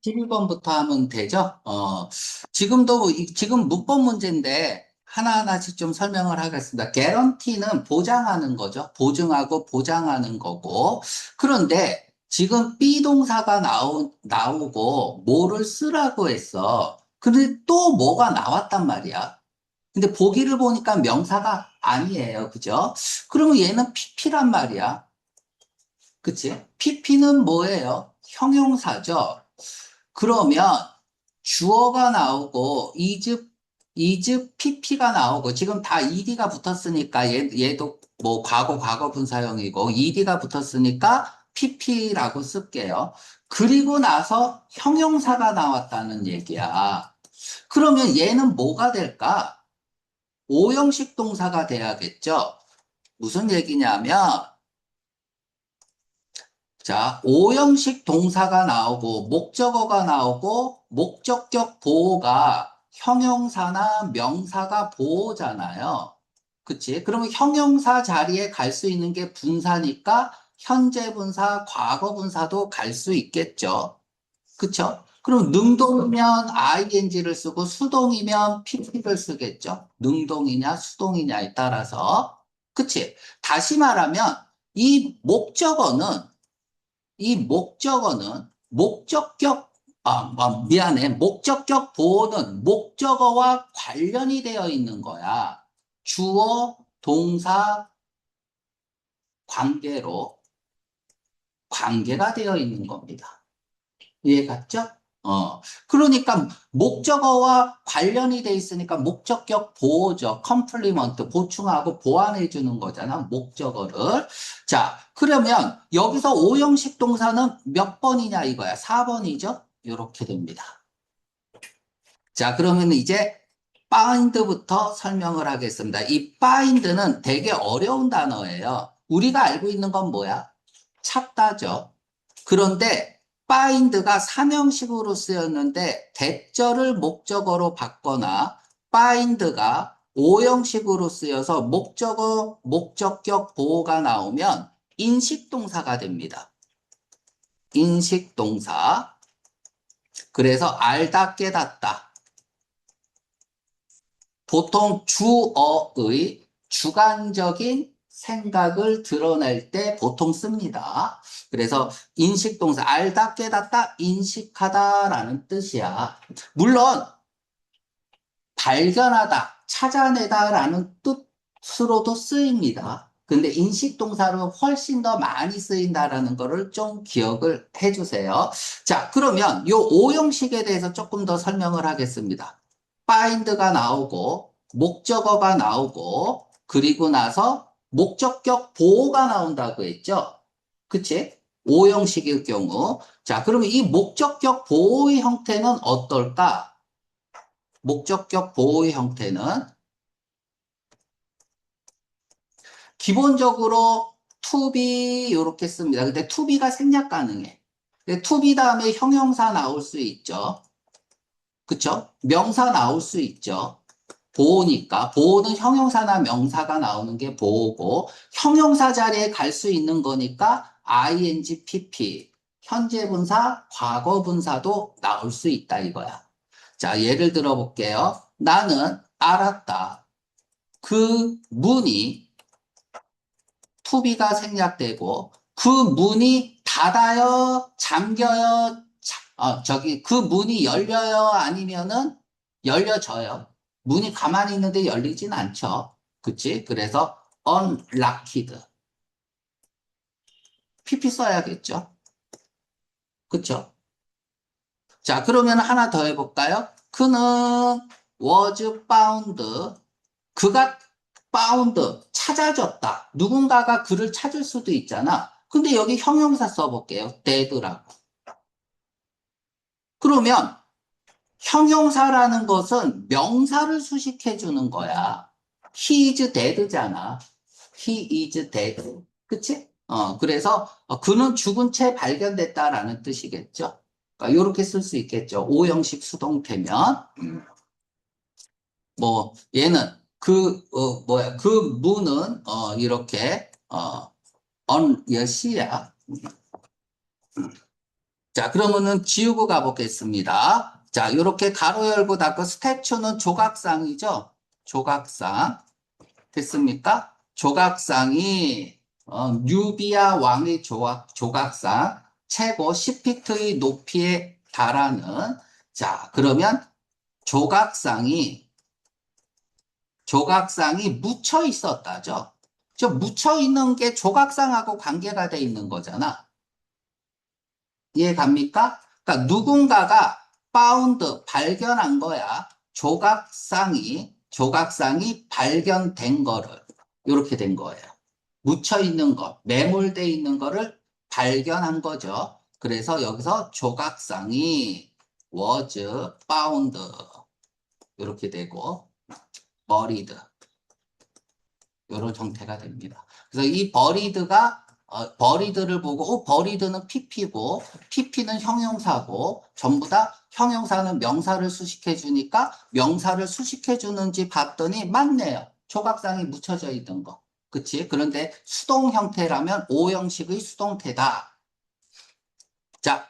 12번부터 하면 되죠? 지금 문법 문제인데 하나하나씩 좀 설명을 하겠습니다. 개런티는 보장하는 거죠. 보증하고 보장하는 거고. 그런데 지금 be 동사가 나오고 뭐를 쓰라고 했어. 근데 또 뭐가 나왔단 말이야. 근데 보기를 보니까 명사가 아니에요. 그죠? 그러면 얘는 PP란 말이야. 그치? PP는 뭐예요? 형용사죠. 그러면 주어가 나오고 is pp가 나오고 지금 다 ed가 붙었으니까 얘도 뭐 과거 분사형이고 ed가 붙었으니까 pp라고 쓸게요. 그리고 나서 형용사가 나왔다는 얘기야. 그러면 얘는 뭐가 될까? 오형식 동사가 돼야겠죠? 무슨 얘기냐면 자, 오형식 동사가 나오고, 목적어가 나오고, 목적격 보호가 형용사나 명사가 보호잖아요. 그치? 그러면 형용사 자리에 갈 수 있는 게 분사니까, 현재 분사, 과거 분사도 갈 수 있겠죠. 그쵸? 그럼 능동이면 ing를 쓰고, 수동이면 pp를 쓰겠죠. 능동이냐, 수동이냐에 따라서. 그치? 다시 말하면, 이 목적어는 이 목적어는 미안해. 목적격 보호는 목적어와 관련이 되어 있는 거야. 주어, 동사, 관계로 관계가 되어 있는 겁니다. 이해 갔죠? 그러니까 목적어와 관련이 돼 있으니까 목적격 보호죠. 컴플리먼트, 보충하고 보완해 주는 거잖아. 목적어를. 자, 그러면 여기서 오형식 동사는 몇 번이냐 이거야. 4번이죠? 이렇게 됩니다. 자, 그러면 이제 find부터 설명을 하겠습니다. 이 find는 되게 어려운 단어예요. 우리가 알고 있는 건 뭐야? 찾다죠. 그런데 find가 삼형식으로 쓰였는데 대절을 목적어로 바거나 find가 오형식으로 쓰여서 목적어, 목적격 보호가 나오면 인식동사가 됩니다. 인식동사. 그래서 알다 깨닫다. 보통 주어의 주관적인 생각을 드러낼 때 보통 씁니다. 그래서 인식동사, 알다, 깨닫다, 인식하다라는 뜻이야. 물론, 발견하다, 찾아내다라는 뜻으로도 쓰입니다. 근데 인식동사로 훨씬 더 많이 쓰인다라는 거를 좀 기억을 해주세요. 자, 그러면 요 오형식에 대해서 조금 더 설명을 하겠습니다. find가 나오고, 목적어가 나오고, 그리고 나서 목적격 보호가 나온다고 했죠? 그치? 오형식의 경우. 자, 그러면 이 목적격 보호의 형태는 어떨까? 목적격 보호의 형태는 기본적으로 to be 이렇게 씁니다. 근데 to be가 생략 가능해. to be 다음에 형용사 나올 수 있죠. 그쵸? 명사 나올 수 있죠. 보호니까. 보호는 형용사나 명사가 나오는 게 보호고, 형용사 자리에 갈 수 있는 거니까 ing, pp, 현재 분사, 과거 분사도 나올 수 있다 이거야. 자, 예를 들어 볼게요. 나는 알았다. 그 문이 투비가 생략되고 그 문이 닫아요, 잠겨요, 그 문이 열려요, 아니면은 열려져요. 문이 가만히 있는데 열리진 않죠. 그치? 그래서 unlocked. PP 써야겠죠. 그쵸? 자, 그러면 하나 더 해볼까요? 그는 was found. 그가 found, 찾아졌다. 누군가가 그를 찾을 수도 있잖아. 근데 여기 형용사 써볼게요. dead라고. 그러면 형용사라는 것은 명사를 수식해 주는 거야. He is dead잖아. He is dead. 그치? 그래서 그는 죽은 채 발견됐다라는 뜻이겠죠. 그러니까 이렇게 쓸 수 있겠죠. 오형식 수동태면. 뭐 얘는 그 문은 이렇게 몇 시야? 자, 그러면은 지우고 가보겠습니다. 자, 이렇게 가로 열고 닫고 스태츄는 조각상이죠? 조각상. 됐습니까? 조각상이 누비아 왕의 조각상 최고 10피트의 높이에 달하는 자, 그러면 조각상이 묻혀 있었다죠. 저 묻혀 있는 게 조각상하고 관계가 돼 있는 거잖아. 이해 갑니까? 그러니까 누군가가 파운드 발견한 거야. 조각상이 발견된 거를 이렇게 된 거예요. 묻혀 있는 거, 매몰돼 있는 거를 발견한 거죠. 그래서 여기서 조각상이 was found 이렇게 되고 buried 이런 형태가 됩니다. 그래서 이 버리드를 보고 버리드는 PP고 PP는 형용사고 전부 다 형용사는 명사를 수식해 주니까 명사를 수식해 주는지 봤더니 맞네요. 조각상이 묻혀져 있던 거. 그치? 그런데 수동 형태라면 오형식의 수동태다. 자,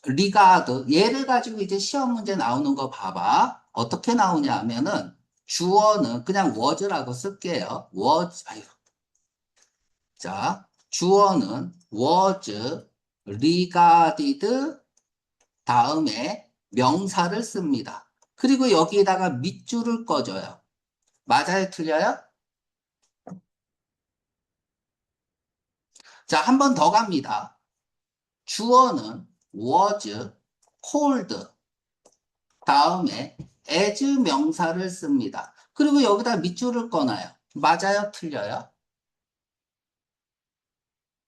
리가드 얘를 가지고 이제 시험 문제 나오는 거 봐봐. 어떻게 나오냐 하면은 주어는 그냥 was라고 쓸게요. was 아유. 자, 주어는 was regarded 다음에 명사를 씁니다. 그리고 여기에다가 밑줄을 꺼줘요. 맞아요? 틀려요? 자, 한 번 더 갑니다. 주어는 was cold 다음에 as 명사를 씁니다. 그리고 여기다 밑줄을 꺼놔요. 맞아요? 틀려요?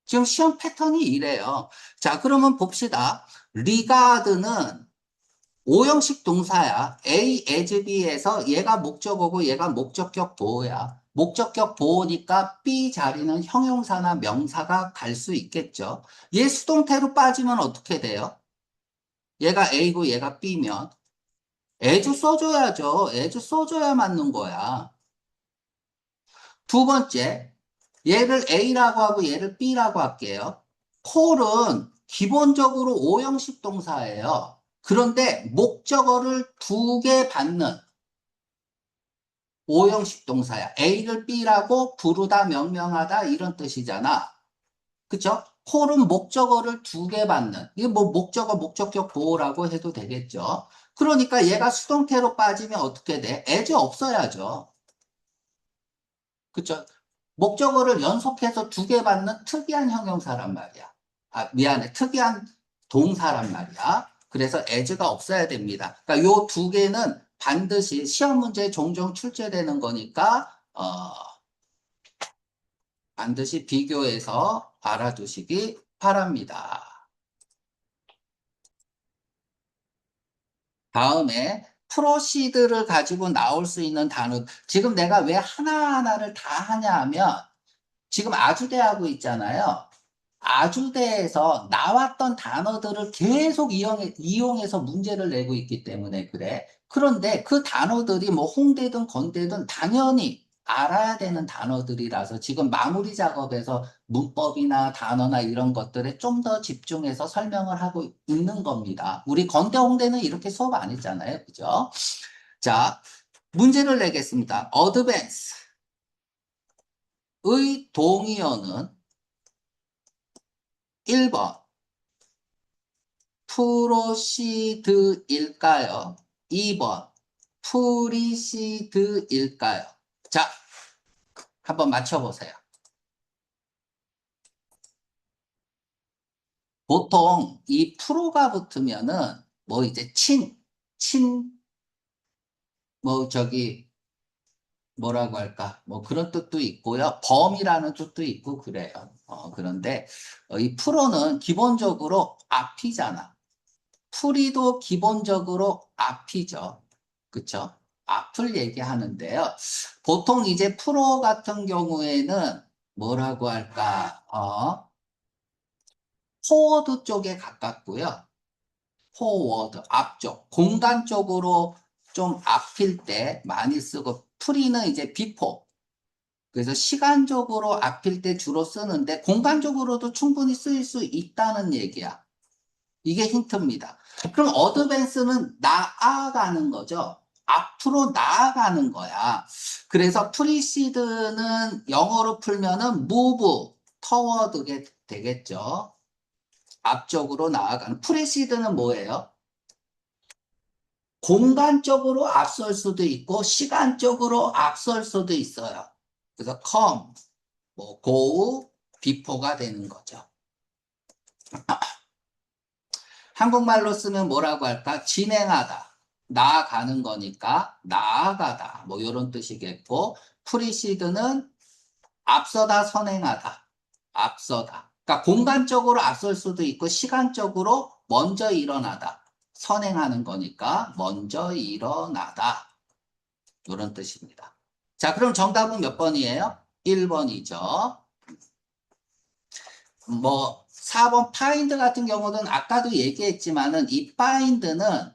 지금 시험 패턴이 이래요. 자, 그러면 봅시다. regard는 오형식 동사야. A, as, B에서 얘가 목적어고 얘가 목적격 보호야. 목적격 보호니까 B 자리는 형용사나 명사가 갈 수 있겠죠. 얘 수동태로 빠지면 어떻게 돼요? 얘가 A고 얘가 B면 as 써줘야죠. as 써줘야 맞는 거야. 두 번째, 얘를 A라고 하고 얘를 B라고 할게요. 콜은 기본적으로 오형식 동사예요. 그런데 목적어를 두 개 받는 오형식 동사야. A를 B라고 부르다, 명명하다 이런 뜻이잖아. 그쵸? 콜은 목적어를 두 개 받는. 이게 뭐 목적어, 목적격 보호라고 해도 되겠죠. 그러니까 얘가 수동태로 빠지면 어떻게 돼? as 없어야죠. 그쵸? 목적어를 연속해서 두 개 받는 특이한 형용사란 말이야. 아, 미안해. 특이한 동사란 말이야. 그래서 as가 없어야 됩니다. 그러니까 요 두 개는 반드시 시험 문제에 종종 출제되는 거니까, 반드시 비교해서 알아두시기 바랍니다. 다음에 프로시드를 가지고 나올 수 있는 단어. 지금 내가 왜 하나하나를 다 하냐 하면 지금 아주대하고 있잖아요. 아주대에서 나왔던 단어들을 계속 이용해서 문제를 내고 있기 때문에 그래. 그런데 그 단어들이 뭐 홍대든 건대든 당연히 알아야 되는 단어들이라서 지금 마무리 작업에서 문법이나 단어나 이런 것들에 좀 더 집중해서 설명을 하고 있는 겁니다. 우리 건대, 홍대는 이렇게 수업 안 했잖아요. 그죠? 자, 문제를 내겠습니다. 어드밴스의 동의어는 1번 프로시드일까요? 2번 프리시드일까요? 자, 한번 맞춰보세요. 보통 이 프로가 붙으면은 뭐 이제 뭐 저기 뭐라고 할까? 뭐 그런 뜻도 있고요. 범이라는 뜻도 있고 그래요. 그런데 이 프로는 기본적으로 앞이잖아. 풀이도 기본적으로 앞이죠. 그쵸? 앞을 얘기하는데요. 보통 이제 프로 같은 경우에는 뭐라고 할까? 포워드 쪽에 가깝고요. 포워드, 앞쪽, 공간 쪽으로 좀 앞일 때 많이 쓰고, 프리는 이제 비포. 그래서 시간적으로 앞일 때 주로 쓰는데, 공간적으로도 충분히 쓰일 수 있다는 얘기야. 이게 힌트입니다. 그럼 어드밴스는 나아가는 거죠. 앞으로 나아가는 거야. 그래서 프리시드는 영어로 풀면은 move toward게 되겠죠. 앞쪽으로 나아가는. 프리시드는 뭐예요? 공간적으로 앞설 수도 있고 시간적으로 앞설 수도 있어요. 그래서 come, 뭐 go, before가 되는 거죠. 한국말로 쓰면 뭐라고 할까? 진행하다. 나아가는 거니까 나아가다. 뭐 이런 뜻이겠고 프리시드는 앞서다, 선행하다. 앞서다. 그러니까 공간적으로 앞설 수도 있고 시간적으로 먼저 일어나다. 선행하는 거니까 먼저 일어나다. 이런 뜻입니다. 자, 그럼 정답은 몇 번이에요? 1번이죠. 뭐 4번 find 같은 경우는 아까도 얘기했지만은 이 find는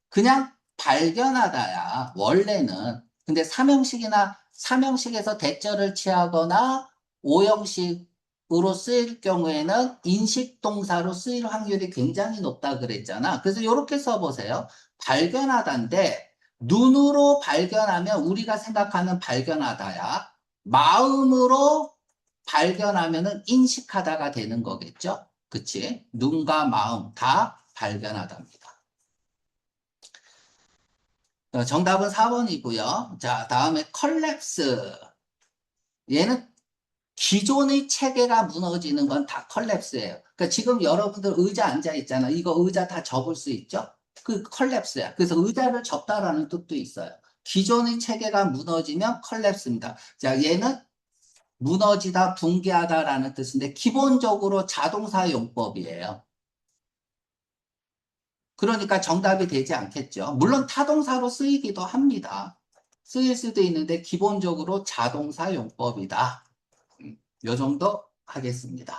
그냥 발견하다야 원래는. 근데 삼형식에서 대절을 취하거나 오형식으로 쓰일 경우에는 인식동사로 쓰일 확률이 굉장히 높다 그랬잖아. 그래서 이렇게 써보세요. 발견하다인데 눈으로 발견하면 우리가 생각하는 발견하다야. 마음으로 발견하면은 인식하다가 되는 거겠죠? 그치? 눈과 마음 다 발견하답니다. 정답은 4번이고요. 자, 다음에 컬랩스. 얘는 기존의 체계가 무너지는 건 다 컬랩스예요. 그러니까 지금 여러분들 의자 앉아 있잖아. 이거 의자 다 접을 수 있죠? 그 컬랩스야. 그래서 의자를 접다라는 뜻도 있어요. 기존의 체계가 무너지면 컬랩스입니다. 자, 얘는 무너지다, 붕괴하다라는 뜻인데 기본적으로 자동사 용법이에요. 그러니까 정답이 되지 않겠죠. 물론 타동사로 쓰이기도 합니다. 쓰일 수도 있는데 기본적으로 자동사 용법이다. 요 정도 하겠습니다.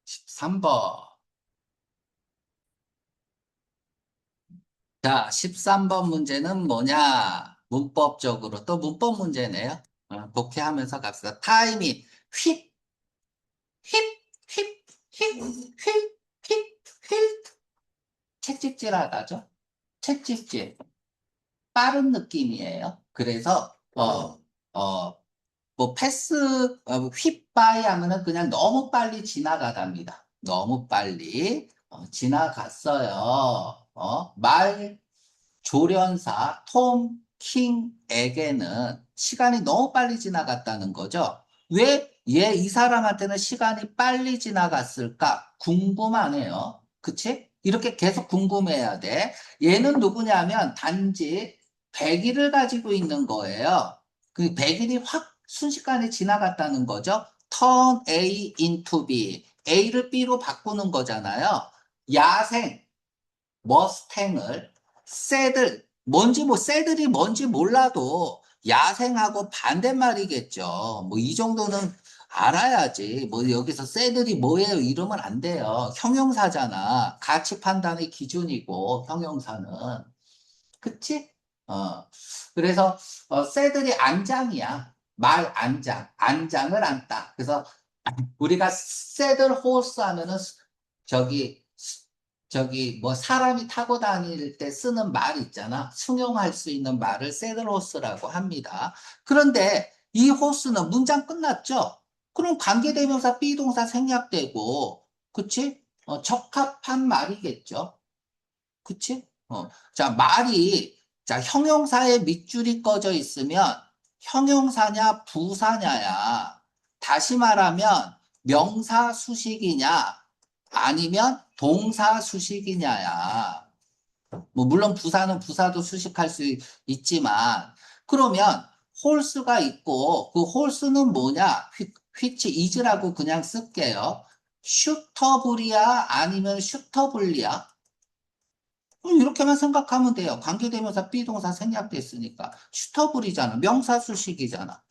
13번. 자, 13번 문제는 뭐냐? 문법적으로 또 문법 문제네요. 독해하면서 갑시다. 타임이 휙, 휙, 휙, 휙, 휙, 휙, 휙. 채찍질하다죠? 채찍질. 빠른 느낌이에요. 그래서, 뭐, 패스, 휙바이 하면은 그냥 너무 빨리 지나가답니다. 너무 빨리, 지나갔어요. 말 조련사 톰 킹에게는 시간이 너무 빨리 지나갔다는 거죠. 왜 이 사람한테는 시간이 빨리 지나갔을까? 궁금하네요. 그치? 이렇게 계속 궁금해야 돼. 얘는 누구냐면 단지 100일을 가지고 있는 거예요. 그 100일이 확 순식간에 지나갔다는 거죠. turn A into B. A를 B로 바꾸는 거잖아요. 야생, 머스탱을 새들이 뭔지 몰라도 야생하고 반대말이겠죠. 뭐 이 정도는 알아야지. 뭐 여기서 새들이 뭐예요? 이러면 안 돼요. 형용사잖아. 가치 판단의 기준이고 형용사는. 그치? 어. 그래서 새들이 안장이야. 말 안장. 안장을 안다. 그래서 우리가 새들 호스 하면은 저기 뭐 사람이 타고 다닐 때 쓰는 말 있잖아. 승용할 수 있는 말을 새들 호스라고 합니다. 그런데 이 호스는 문장 끝났죠? 그럼 관계대명사 비동사 생략되고, 그치? 적합한 말이겠죠? 그치? 자, 자, 형용사에 밑줄이 꺼져 있으면 형용사냐, 부사냐야. 다시 말하면 명사 수식이냐, 아니면 동사 수식이냐야. 뭐, 물론 부사도 수식할 수 있지만, 그러면 홀수가 있고, 그 홀수는 뭐냐? which is라고 그냥 쓸게요. 슈터블이야? 아니면 슈터블이야? 이렇게만 생각하면 돼요. 관계대명사 비동사 생략됐으니까. 슈터블이잖아. 명사 수식이잖아.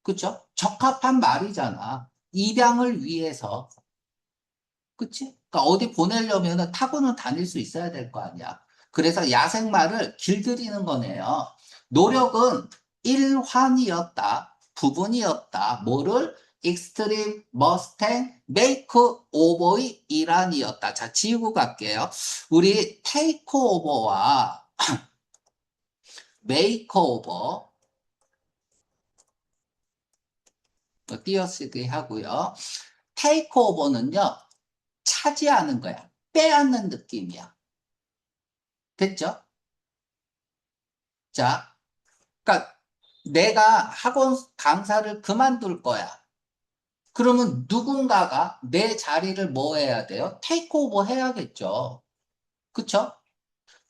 그쵸? 적합한 말이잖아. 입양을 위해서. 그치? 그러니까 어디 보내려면 타고는 다닐 수 있어야 될 거 아니야. 그래서 야생마를 길들이는 거네요. 노력은 일환이었다. 부분이었다. 뭐를? 익스트림 머스탱 메이크오버의 일환이었다. 자, 지우고 갈게요. 우리 테이크오버와 메이크오버 띄어쓰기 하고요. 테이크오버는요. 차지하는 거야. 빼앗는 느낌이야. 됐죠? 자, 그러니까 내가 학원 강사를 그만둘 거야. 그러면 누군가가 내 자리를 뭐 해야 돼요? 테이크오버 해야겠죠. 그쵸?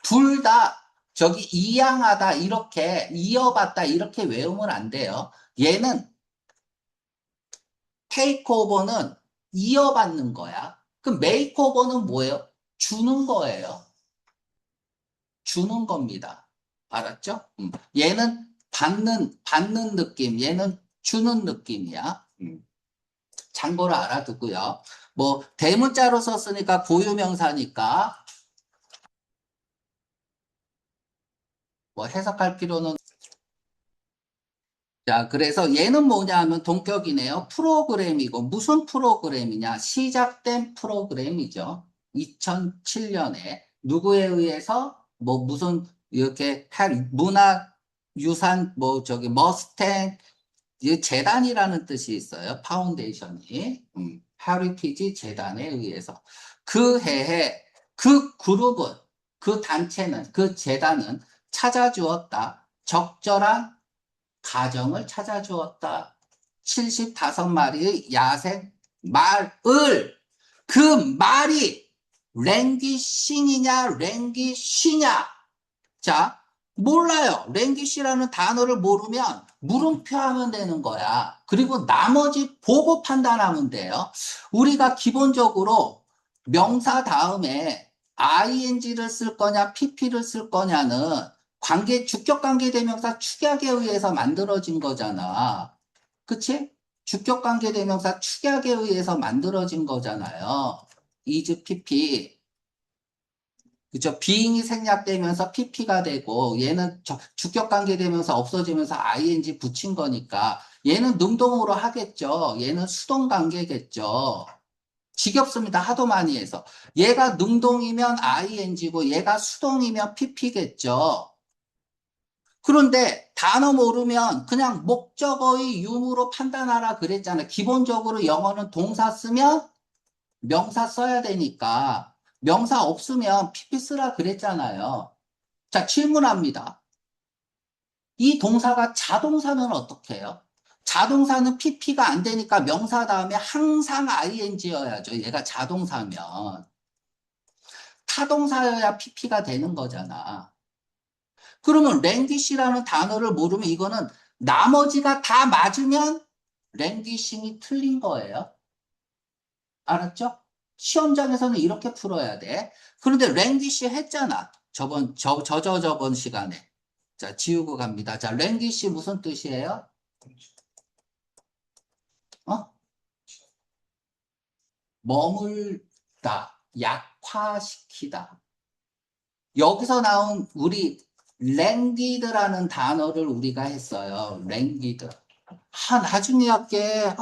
둘 다 저기 이양하다 이렇게 이어받다 이렇게 외우면 안 돼요. 얘는 테이크오버는 이어받는 거야. 그럼 메이크오버는 뭐예요? 주는 거예요. 주는 겁니다. 알았죠? 얘는 받는 느낌, 얘는 주는 느낌이야. 참고로 알아두고요. 뭐 대문자로 썼으니까 고유명사니까 뭐 해석할 필요는. 자, 그래서 얘는 뭐냐 하면 동격이네요. 프로그램이고 무슨 프로그램이냐? 시작된 프로그램이죠. 2007년에 누구에 의해서 뭐 무슨 이렇게 문화유산 뭐 저기 머스탱 이 재단이라는 뜻이 있어요. 파운데이션이. 헤리티지 재단에 의해서. 그 해에 그 그룹은, 그 단체는, 그 재단은 찾아주었다. 적절한 가정을 찾아주었다. 75마리의 야생 말을, 그 말이 랭귀싱이냐, 랭귀쉬냐. 자, 몰라요. 랭귀시라는 단어를 모르면 물음표하면 되는 거야. 그리고 나머지 보고 판단하면 돼요. 우리가 기본적으로 명사 다음에 ing를 쓸 거냐, pp를 쓸 거냐는 주격관계대명사 축약에 의해서 만들어진 거잖아. 그치? 주격관계대명사 축약에 의해서 만들어진 거잖아요. is pp. 그죠? being이 생략되면서 pp가 되고 얘는 주격관계 되면서 없어지면서 ing 붙인 거니까 얘는 능동으로 하겠죠. 얘는 수동관계겠죠. 지겹습니다. 하도 많이 해서. 얘가 능동이면 ing고 얘가 수동이면 pp겠죠. 그런데 단어 모르면 그냥 목적어의 유무로 판단하라 그랬잖아요. 기본적으로 영어는 동사 쓰면 명사 써야 되니까 명사 없으면 PP 쓰라 그랬잖아요. 자, 질문합니다. 이 동사가 자동사는 어떻게 해요? 자동사는 PP가 안 되니까 명사 다음에 항상 ing여야죠. 얘가 자동사면. 타동사여야 PP가 되는 거잖아. 그러면 랭귀시라는 단어를 모르면 이거는 나머지가 다 맞으면 랭귀싱이 틀린 거예요. 알았죠? 시험장에서는 이렇게 풀어야 돼. 그런데 랭귀시 했잖아. 저번 시간에. 자, 지우고 갑니다. 자, 랭귀시 무슨 뜻이에요? 어? 머물다, 약화시키다. 여기서 나온 우리 랭귀드라는 단어를 우리가 했어요. 랭귀드. 나중에 할게.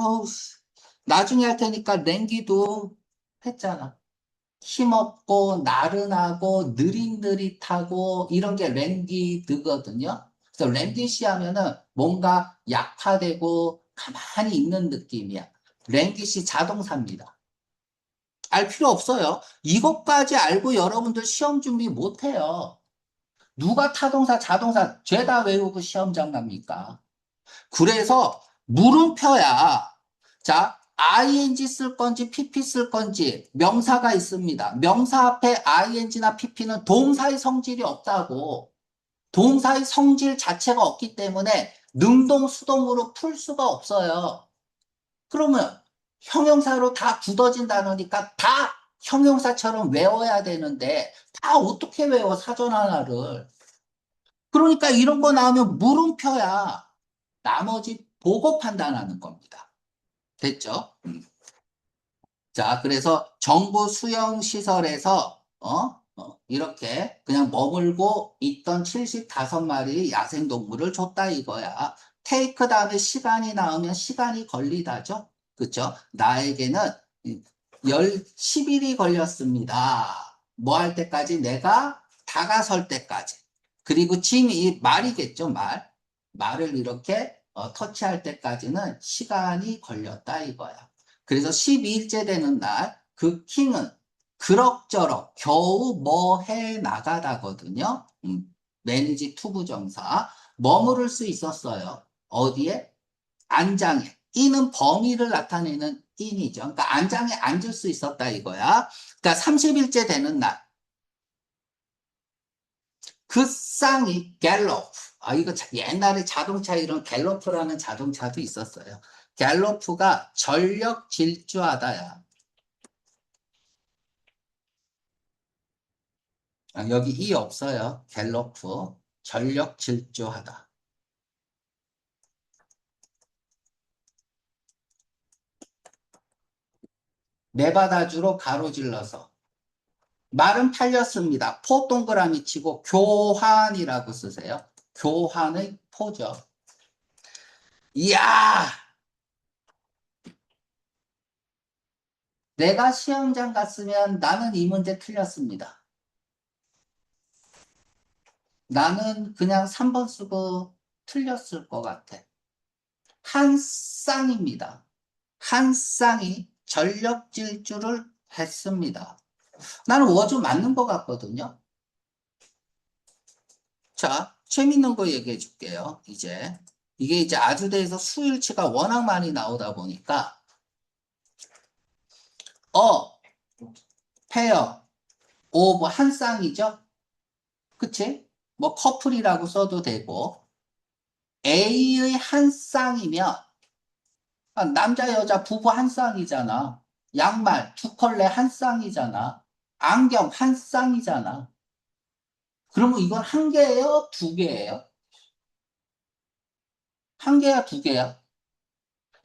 나중에 할 테니까 랭귀도 했잖아. 힘없고 나른하고 느릿느릿하고 이런 게 랭귀드거든요. 그래서 랭귀시 하면은 뭔가 약화되고 가만히 있는 느낌이야. 랭귀시 자동사입니다. 알 필요 없어요. 이것까지 알고 여러분들 시험 준비 못 해요. 누가 타동사, 자동사 죄다 외우고 시험장 갑니까? 그래서 물음표야. 자, ing 쓸 건지 pp 쓸 건지 명사가 있습니다. 명사 앞에 ing나 pp는 동사의 성질이 없다고. 동사의 성질 자체가 없기 때문에 능동, 수동으로 풀 수가 없어요. 그러면 형용사로 다 굳어진 단어니까 다 형용사처럼 외워야 되는데 다 어떻게 외워, 사전 하나를. 그러니까 이런 거 나오면 물음표야. 나머지 보고 판단하는 겁니다. 됐죠? 자, 그래서 정부 수용시설에서, 이렇게 그냥 머물고 있던 75마리 야생동물을 줬다 이거야. 테이크 다음에 시간이 나오면 시간이 걸리다죠. 그쵸? 나에게는 10일이 걸렸습니다. 뭐 할 때까지? 내가 다가설 때까지. 그리고 이 말이겠죠, 말. 말을 이렇게 터치할 때까지는 시간이 걸렸다 이거야. 그래서 12일째 되는 날, 그 킹은 그럭저럭 겨우 뭐 해 나가다거든요. 매니지 투부정사. 머무를 수 있었어요. 어디에? 안장에. 이는 범위를 나타내는 인이죠. 그러니까 안장에 앉을 수 있었다 이거야. 그러니까 30일째 되는 날. 그 쌍이 갤로프. 이거 옛날에 자동차 이런 갤로프라는 자동차도 있었어요. 갤로프가 전력 질주하다야. 여기 이 없어요. 갤로프. 전력 질주하다. 네바다주로 가로질러서. 말은 팔렸습니다. 포 동그라미 치고 교환이라고 쓰세요. 교환의 포죠. 이야! 내가 시험장 갔으면 나는 이 문제 틀렸습니다. 나는 그냥 3번 쓰고 틀렸을 것 같아. 한 쌍입니다. 한 쌍이 전력 질주를 했습니다. 나는 워즈 맞는 것 같거든요. 자, 재밌는 거 얘기해 줄게요. 이게 이제 아주대에서 수일치가 워낙 많이 나오다 보니까, 어, 페어, 오브 한 쌍이죠? 그치? 뭐 커플이라고 써도 되고, A의 한 쌍이면, 남자, 여자 부부 한 쌍이잖아. 양말 두 컬레 한 쌍이잖아. 안경 한 쌍이잖아. 그러면 이건 한 개예요? 두 개예요? 한 개야, 두 개야?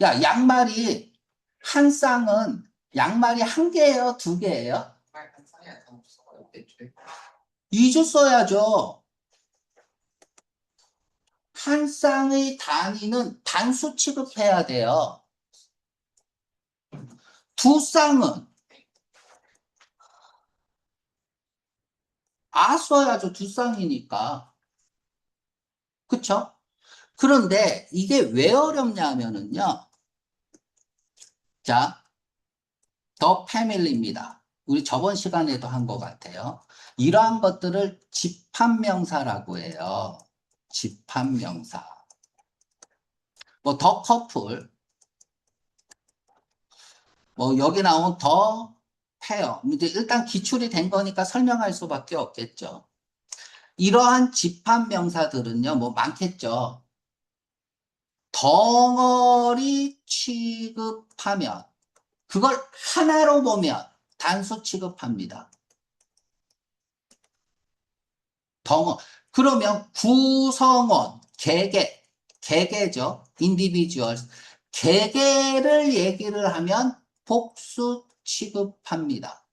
야, 양말이 한 개예요, 두 개예요? 2주 써야죠. 한 쌍의 단위는 단수 취급해야 돼요. 두 쌍은 써야죠. 두 쌍이니까. 그쵸? 그런데 이게 왜 어렵냐면은요. 자, 더 패밀리입니다. 우리 저번 시간에도 한 것 같아요. 이러한 것들을 집합명사라고 해요. 집합명사. 뭐, 더 커플, 뭐, 여기 나온 더 페어. 이제 일단 기출이 된 거니까 설명할 수밖에 없겠죠. 이러한 집합명사들은요, 뭐, 많겠죠. 덩어리 취급하면, 그걸 하나로 보면 단수 취급합니다. 그러면 구성원, 개개죠. individual. 개개를 얘기를 하면 복수 취급합니다.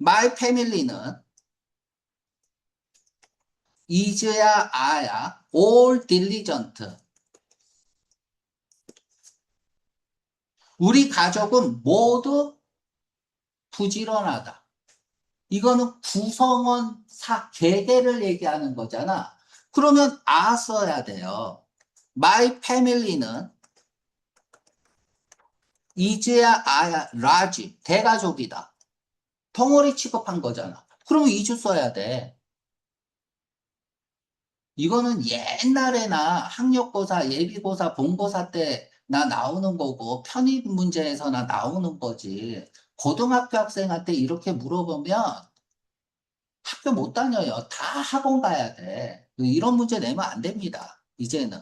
My family는 is야, a야, all diligent. 우리 가족은 모두 부지런하다. 이거는 구성원 개개를 얘기하는 거잖아. 그러면 써야 돼요. My family는 is야, a야, large, 대가족이다. 덩어리 취급한 거잖아. 그러면 2주 써야 돼. 이거는 옛날에나 학력고사, 예비고사, 본고사 때 나 나오는 거고 편입 문제에서나 나오는 거지. 고등학교 학생한테 이렇게 물어보면 학교 못 다녀요. 다 학원 가야 돼. 이런 문제 내면 안 됩니다. 이제는.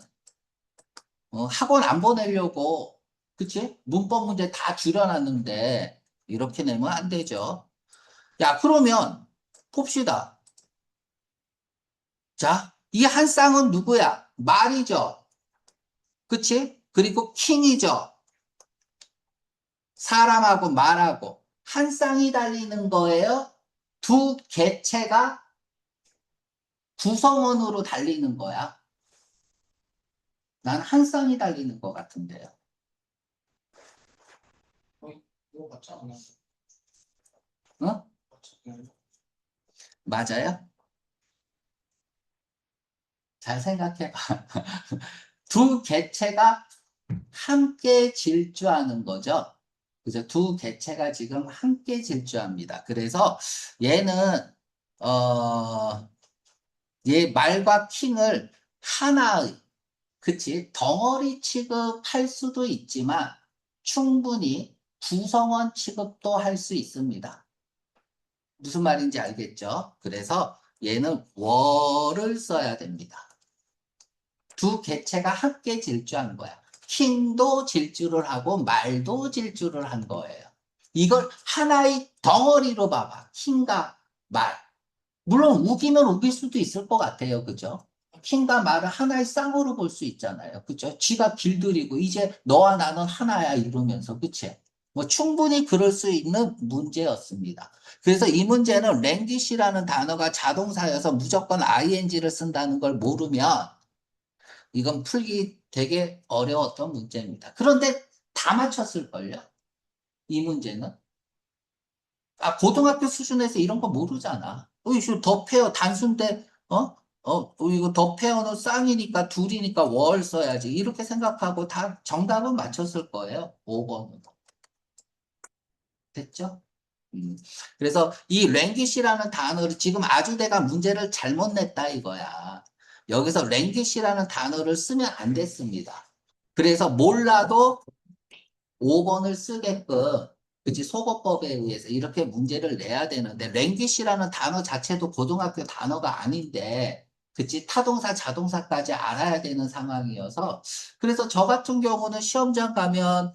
학원 안 보내려고, 그치? 문법 문제 다 줄여놨는데 이렇게 내면 안 되죠. 야, 그러면 봅시다. 자, 이 한 쌍은 누구야? 말이죠. 그치? 그리고 킹이죠. 사람하고 말하고 한 쌍이 달리는 거예요? 두 개체가 구성원으로 달리는 거야. 난 한 쌍이 달리는 것 같은데요. 이거 맞지 않나? 응? 맞아요? 잘 생각해봐. 두 개체가 함께 질주하는 거죠. 그죠? 두 개체가 지금 함께 질주합니다. 그래서 얘는, 어, 얘 말과 킹을 하나의, 그치? 덩어리 취급할 수도 있지만 충분히 구성원 취급도 할 수 있습니다. 무슨 말인지 알겠죠? 그래서 얘는 월을 써야 됩니다. 두 개체가 함께 질주한 거야. 킹도 질주를 하고 말도 질주를 한 거예요. 이걸 하나의 덩어리로 봐봐. 킹과 말. 물론 우기면 우길 수도 있을 것 같아요. 그죠? 킹과 말을 하나의 쌍으로 볼 수 있잖아요. 그죠? 쥐가 길들이고 이제 너와 나는 하나야 이러면서 그치? 뭐 충분히 그럴 수 있는 문제였습니다. 그래서 이 문제는 랭귀시라는 단어가 자동사여서 무조건 ing를 쓴다는 걸 모르면 이건 풀기 되게 어려웠던 문제입니다. 그런데 다 맞췄을걸요? 이 문제는. 아, 고등학교 수준에서 이런 거 모르잖아. 이거 더 페어 단순대, 이거 더 페어는 쌍이니까 둘이니까 월 써야지. 이렇게 생각하고 다 정답은 맞췄을 거예요. 5번은. 됐죠? 음. 그래서 이 랭귀시라는 단어를 지금 아주대가 문제를 잘못 냈다 이거야. 여기서 랭귀시라는 단어를 쓰면 안 됐습니다. 그래서 몰라도 5번을 쓰게끔 그치 소거법에 의해서 이렇게 문제를 내야 되는데 랭귀시라는 단어 자체도 고등학교 단어가 아닌데 그치 타동사 자동사까지 알아야 되는 상황이어서 그래서 저 같은 경우는 시험장 가면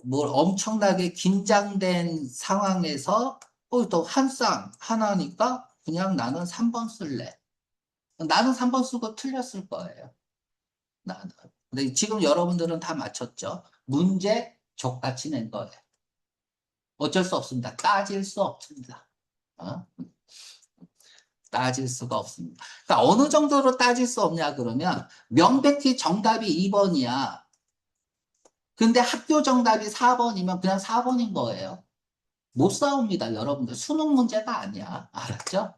뭐 엄청나게 긴장된 상황에서 또 한 쌍 하나니까 그냥 나는 3번 쓸래. 나는 3번 쓰고 틀렸을 거예요. 나는. 근데 지금 여러분들은 다 맞췄죠? 문제 족같이 낸 거예요. 어쩔 수 없습니다. 따질 수 없습니다. 어? 따질 수가 없습니다. 그러니까 어느 정도로 따질 수 없냐 그러면 명백히 정답이 2번이야. 근데 학교 정답이 4번이면 그냥 4번인 거예요. 못 싸웁니다, 여러분들. 수능 문제가 아니야. 알았죠?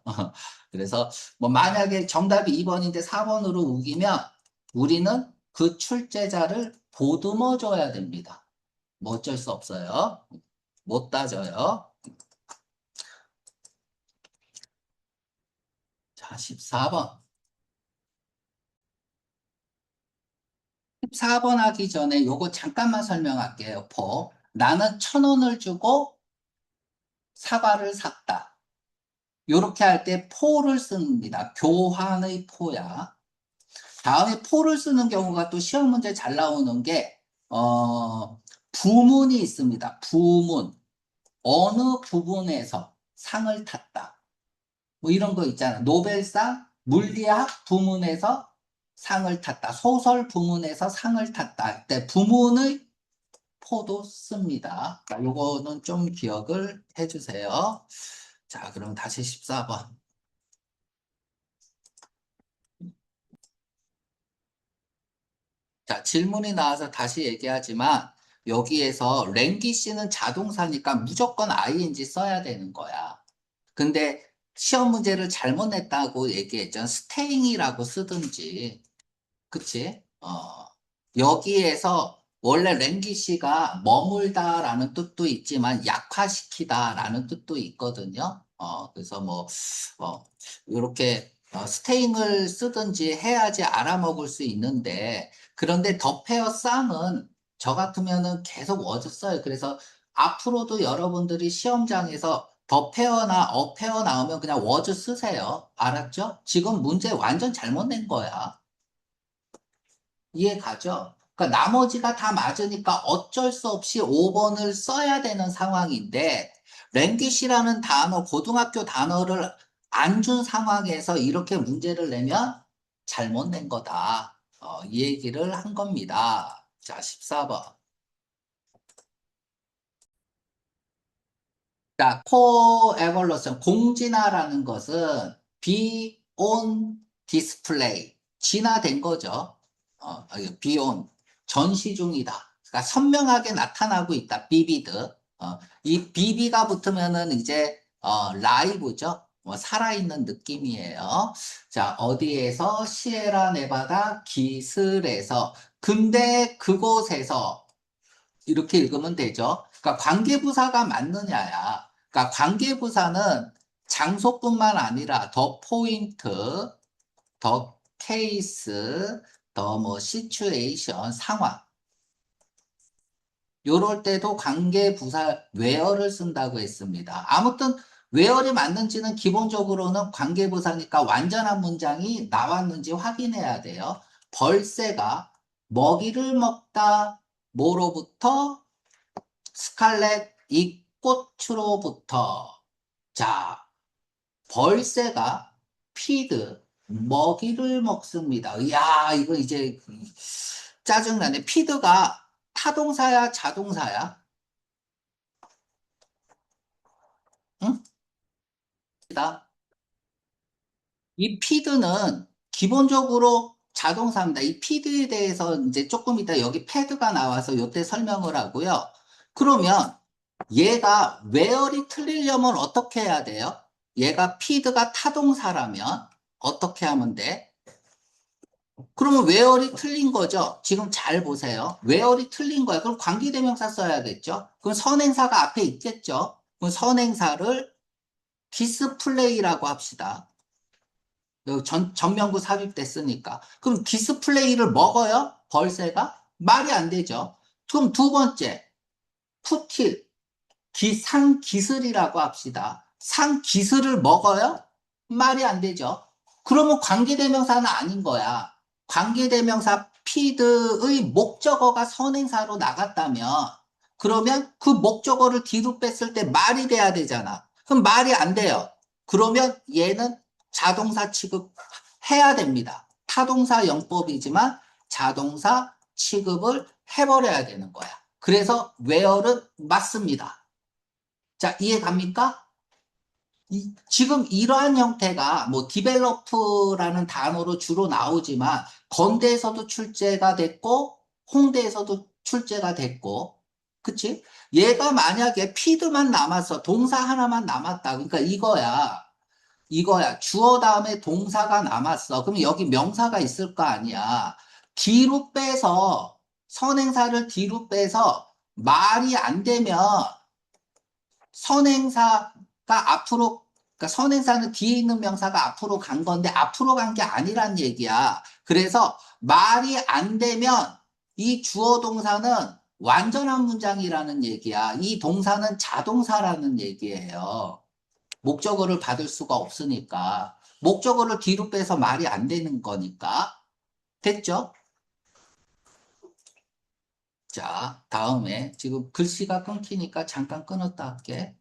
그래서 뭐 만약에 정답이 2번인데 4번으로 우기면 우리는 그 출제자를 보듬어 줘야 됩니다. 뭐 어쩔 수 없어요. 못 따져요. 자, 14번. 14번 하기 전에 요거 잠깐만 설명할게요. 나는 1,000원을 주고 사과를 샀다. 요렇게 할 때 포를 씁니다. 교환의 포야. 다음에 포를 쓰는 경우가 또 시험 문제 잘 나오는 게, 부문이 있습니다. 부문. 어느 부분에서 상을 탔다. 뭐 이런 거 있잖아. 노벨상 물리학 부문에서 상을 탔다. 소설 부문에서 상을 탔다. 때 부문의 포도 씁니다. 요거는 좀 기억을 해주세요. 자, 그럼 다시 14번. 자, 질문이 나와서 다시 얘기하지만 여기에서 랭귀시는 자동사니까 무조건 ing 써야 되는 거야. 근데 시험 문제를 잘못 냈다고 얘기했죠. 스테잉이라고 쓰든지. 그치? 여기에서 원래 랭귀시가 머물다라는 뜻도 있지만 약화시키다라는 뜻도 있거든요. 그래서 뭐, 이렇게 스테잉을 쓰든지 해야지 알아먹을 수 있는데, 그런데 더 페어 쌈은 저 같으면은 계속 워즈 써요. 그래서 앞으로도 여러분들이 시험장에서 더 페어나 어 페어 나오면 그냥 워즈 쓰세요. 알았죠? 지금 문제 완전 잘못 낸 거야. 이해 가죠? 그러니까 나머지가 다 맞으니까 어쩔 수 없이 5번을 써야 되는 상황인데, 랭귀시라는 단어, 고등학교 단어를 안 준 상황에서 이렇게 문제를 내면 잘못 낸 거다. 이 얘기를 한 겁니다. 자, 14번. 자, coevolution, 공진화라는 것은 be on display, 진화된 거죠. be on, 전시 중이다. 그러니까 선명하게 나타나고 있다. vivid. 이 bb가 붙으면은 이제 라이브죠. 뭐 살아있는 느낌이에요. 자, 어디에서? 시에라 네바다 기슬에서. 근데 그곳에서 이렇게 읽으면 되죠. 그러니까 관계부사가 맞느냐야. 그러니까 관계부사는 장소뿐만 아니라 더 포인트, 더 케이스, 더 뭐 시츄에이션, 상황. 요럴 때도 관계부사 where를 쓴다고 했습니다. 아무튼 where이 맞는지는 기본적으로는 관계부사니까 완전한 문장이 나왔는지 확인해야 돼요. 벌새가 먹이를 먹다 뭐로부터? 스칼렛 이 꽃으로부터. 자, 벌새가 피드 먹이를 먹습니다. 이야, 이거 이제 짜증나네. 피드가 타동사야, 자동사야? 응? 이 피드는 기본적으로 자동사입니다. 이 피드에 대해서 이제 조금 이따 여기 패드가 나와서 요때 설명을 하고요. 그러면 얘가 where이 틀리려면 어떻게 해야 돼요? 얘가 피드가 타동사라면 어떻게 하면 돼? 그러면 where이 틀린 거죠? 지금 잘 보세요. where이 틀린 거야. 그럼 관계대명사 써야겠죠? 그럼 선행사가 앞에 있겠죠? 그럼 선행사를 디스플레이라고 합시다. 여기 전면부 삽입됐으니까. 그럼 디스플레이를 먹어요? 벌새가? 말이 안 되죠. 그럼 두 번째, 푸틸, 상기슬이라고 합시다. 상기슬을 먹어요? 말이 안 되죠. 그러면 관계대명사는 아닌 거야. 관계대명사 피드의 목적어가 선행사로 나갔다면, 그러면 그 목적어를 뒤로 뺐을 때 말이 돼야 되잖아. 그럼 말이 안 돼요. 그러면 얘는 자동사 취급해야 됩니다. 타동사 영법이지만 자동사 취급을 해버려야 되는 거야. 그래서 where는 맞습니다. 자, 이해 갑니까? 지금 이러한 형태가 뭐 디벨로프라는 단어로 주로 나오지만 건대에서도 출제가 됐고 홍대에서도 출제가 됐고 그치? 얘가 만약에 피드만 남았어 동사 하나만 남았다 그러니까 이거야 주어 다음에 동사가 남았어 그럼 여기 명사가 있을 거 아니야 뒤로 빼서 선행사를 뒤로 빼서 말이 안 되면 선행사가 앞으로, 그러니까 선행사는 뒤에 있는 명사가 앞으로 간 건데 앞으로 간 게 아니란 얘기야. 그래서 말이 안 되면 이 주어 동사는 완전한 문장이라는 얘기야. 이 동사는 자동사라는 얘기예요. 목적어를 받을 수가 없으니까. 목적어를 뒤로 빼서 말이 안 되는 거니까. 됐죠? 자, 다음에 지금 글씨가 끊기니까 잠깐 끊었다 할게.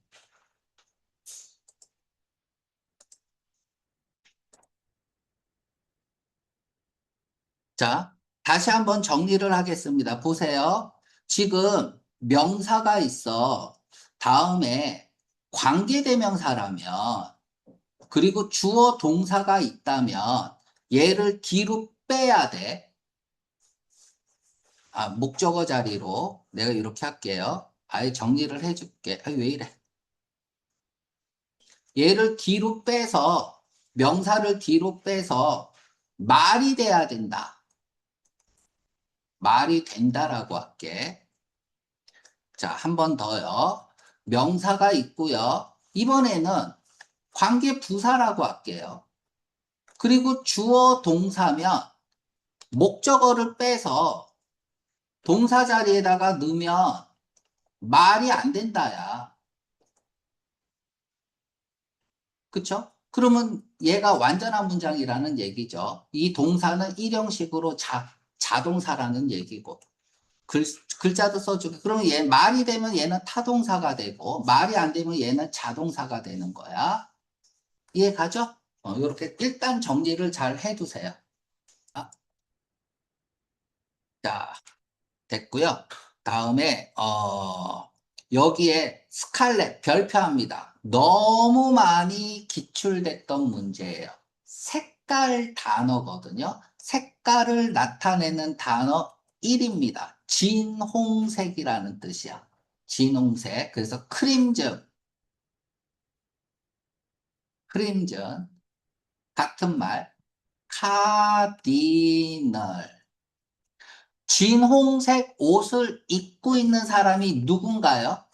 자, 다시 한번 정리를 하겠습니다. 보세요. 지금 명사가 있어. 다음에 관계대명사라면, 그리고 주어 동사가 있다면, 얘를 뒤로 빼야 돼. 목적어 자리로. 내가 이렇게 할게요. 아예 정리를 해줄게. 왜 이래. 얘를 뒤로 빼서, 명사를 뒤로 빼서 말이 돼야 된다. 말이 된다라고 할게. 자, 한 번 더요. 명사가 있고요. 이번에는 관계 부사라고 할게요. 그리고 주어 동사면 목적어를 빼서 동사 자리에다가 넣으면 말이 안 된다야. 그쵸? 그러면 얘가 완전한 문장이라는 얘기죠. 이 동사는 일형식으로 자동사라는 얘기고. 글자도 써주고. 그러면 얘 말이 되면 얘는 타동사가 되고 말이 안 되면 얘는 자동사가 되는 거야. 이해 가죠? 이렇게 일단 정리를 잘 해두세요. 아, 자, 됐고요. 다음에 여기에 스칼렛 별표합니다. 너무 많이 기출됐던 문제예요. 색깔 단어거든요. 색깔을 나타내는 단어 1입니다. 진홍색이라는 뜻이야. 진홍색. 그래서 크림전 같은 말. 카디널. 진홍색 옷을 입고 있는 사람이 누군가요?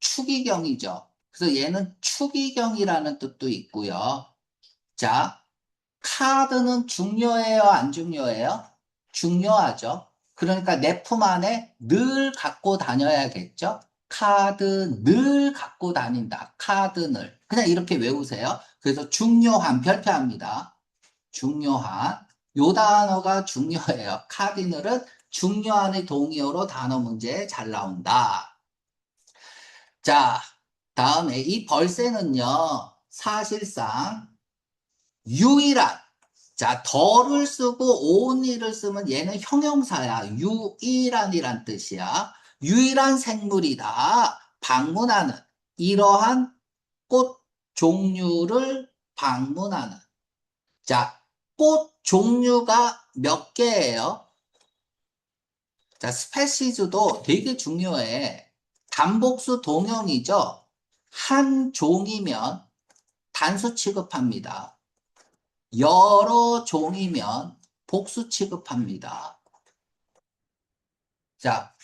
추기경이죠. 그래서 얘는 추기경이라는 뜻도 있고요. 자, 카드는 중요해요, 안 중요해요? 중요하죠. 그러니까 내 품 안에 늘 갖고 다녀야겠죠. 카드 늘 갖고 다닌다. 카드 늘. 그냥 이렇게 외우세요. 그래서 중요한 별표합니다. 중요한. 요 단어가 중요해요. 카디널은 중요한의 동의어로 단어 문제에 잘 나온다. 자, 다음에 이 벌새는요, 사실상 유일한, 자, 덜을 쓰고 온이를 쓰면 얘는 형용사야. 유일한이란 뜻이야. 유일한 생물이다. 방문하는, 이러한 꽃 종류를 방문하는. 자, 꽃 종류가 몇 개예요? 자, 스페시즈도 되게 중요해. 단복수 동형이죠. 한 종이면 단수 취급합니다. 여러 종이면 복수 취급합니다. 자,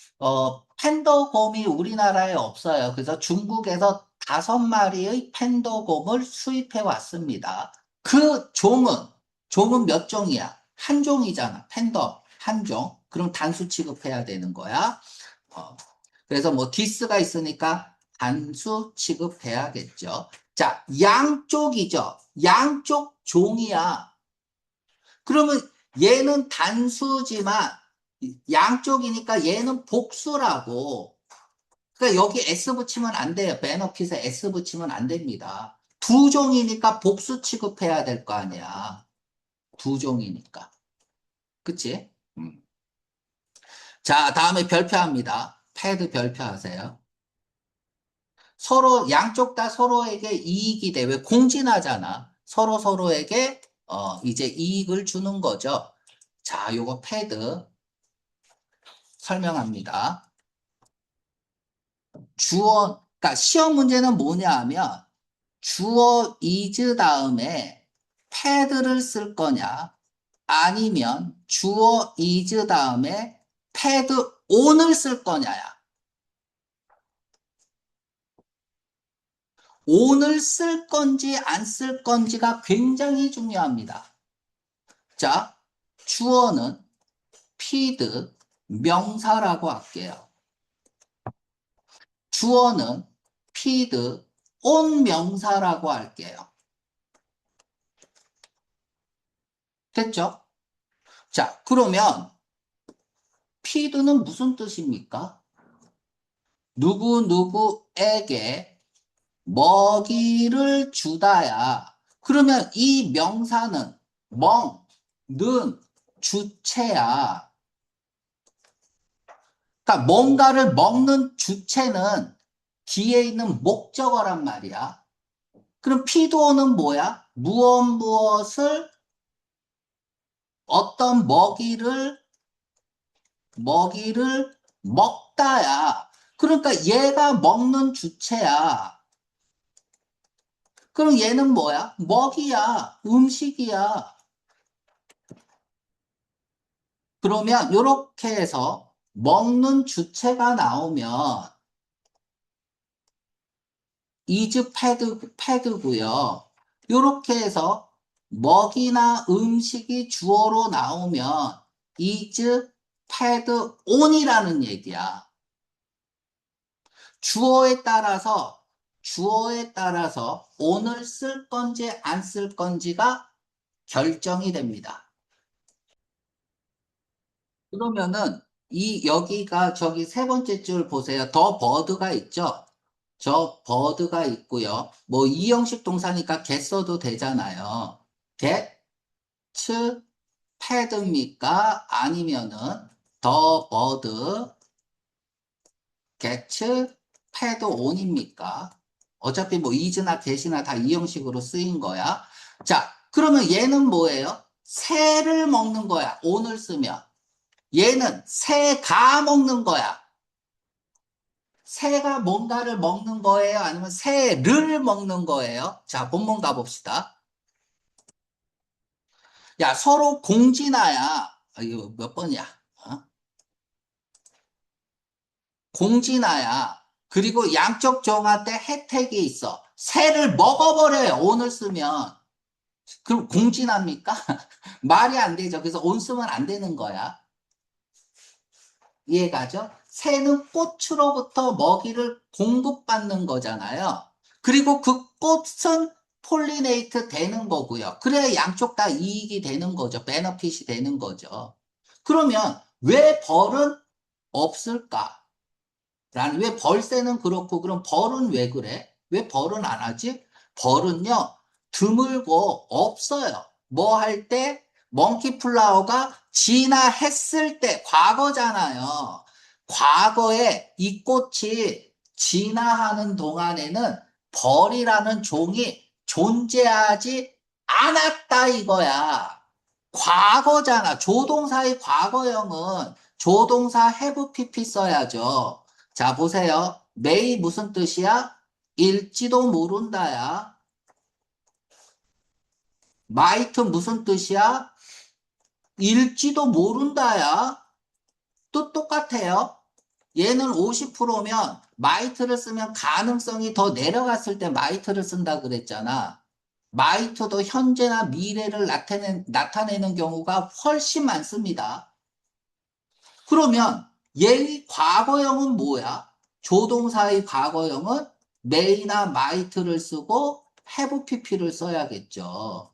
팬더곰이 우리나라에 없어요. 그래서 중국에서 5마리의 팬더곰을 수입해 왔습니다. 그 종은 몇 종이야? 한 종이잖아. 팬더, 한 종. 그럼 단수 취급해야 되는 거야. 어, 그래서 뭐 디스가 있으니까 단수 취급해야겠죠. 자, 양쪽이죠. 양쪽 종이야. 그러면 얘는 단수지만 양쪽이니까 얘는 복수라고. 그러니까 여기 S 붙이면 안 돼요. 베너핏에 S 붙이면 안 됩니다. 두 종이니까 복수 취급해야 될 거 아니야. 두 종이니까. 그치? 자, 다음에 별표합니다. 패드 별표하세요. 서로, 양쪽 다 서로에게 이익이 돼. 왜 공진하잖아. 서로에게, 이제 이익을 주는 거죠. 자, 요거 패드 설명합니다. 그러니까 시험 문제는 뭐냐 하면, 주어 is 다음에 패드를 쓸 거냐, 아니면 주어 is 다음에 패드 on을 쓸 거냐야. on을 쓸 건지 안 쓸 건지가 굉장히 중요합니다. 자, 주어는 feed 명사라고 할게요. 주어는 feed on 명사라고 할게요. 됐죠? 자, 그러면 feed는 무슨 뜻입니까? 누구누구에게 먹이를 주다야. 그러면 이 명사는 는 주체야. 그러니까 뭔가를 먹는 주체는 뒤에 있는 목적어란 말이야. 그럼 피도어는 뭐야? 무엇을 어떤 먹이를 먹다야. 그러니까 얘가 먹는 주체야. 그럼 얘는 뭐야? 먹이야. 음식이야. 그러면 이렇게 해서 먹는 주체가 나오면 is 패드고요. 이렇게 해서 먹이나 음식이 주어로 나오면 is 패드 on이라는 얘기야. 주어에 따라서 on을 쓸 건지 안 쓸 건지가 결정이 됩니다. 그러면은 여기가 저기 세 번째 줄 보세요. 더 버드가 있죠? 저 버드가 있고요. 뭐 이형식 동사니까 get 써도 되잖아요. get 패드입니까? 아니면은 더 버드 gets fed on입니까? 어차피 뭐 is나 get이나 다 이 형식으로 쓰인 거야. 자, 그러면 얘는 뭐예요? 새를 먹는 거야. on을 쓰면. 얘는 새가 먹는 거야. 새가 뭔가를 먹는 거예요? 아니면 새를 먹는 거예요? 자, 본문 가봅시다. 야, 서로 공진하야. 아, 이거 몇 번이야? 어? 공진하야. 그리고 양적 정화 때 혜택이 있어. 새를 먹어버려요. 온을 쓰면. 그럼 공진합니까? 말이 안 되죠. 그래서 온 쓰면 안 되는 거야. 이해가죠? 새는 꽃으로부터 먹이를 공급받는 거잖아요. 그리고 그 꽃은 폴리네이트 되는 거고요. 그래야 양쪽 다 이익이 되는 거죠. 베너핏이 되는 거죠. 그러면 왜 벌은 없을까? 왜 벌새는 그렇고 그럼 벌은 왜 그래? 왜 벌은 안 하지? 벌은요 드물고 없어요. 뭐 할 때? 멍키플라워가 진화했을 때 과거잖아요. 과거에 이 꽃이 진화하는 동안에는 벌이라는 종이 존재하지 않았다 이거야. 과거잖아. 조동사의 과거형은 조동사 have pp 써야죠. 자, 보세요. may 무슨 뜻이야? 일지도 모른다야. might 무슨 뜻이야? 일지도 모른다야. 또 똑같아요. 얘는 50%면 might를 쓰면 가능성이 더 내려갔을 때 might를 쓴다 그랬잖아. might도 현재나 미래를 나타내는 경우가 훨씬 많습니다. 그러면 얘의 과거형은 뭐야? 조동사의 과거형은 may나 might를 쓰고 have pp를 써야겠죠.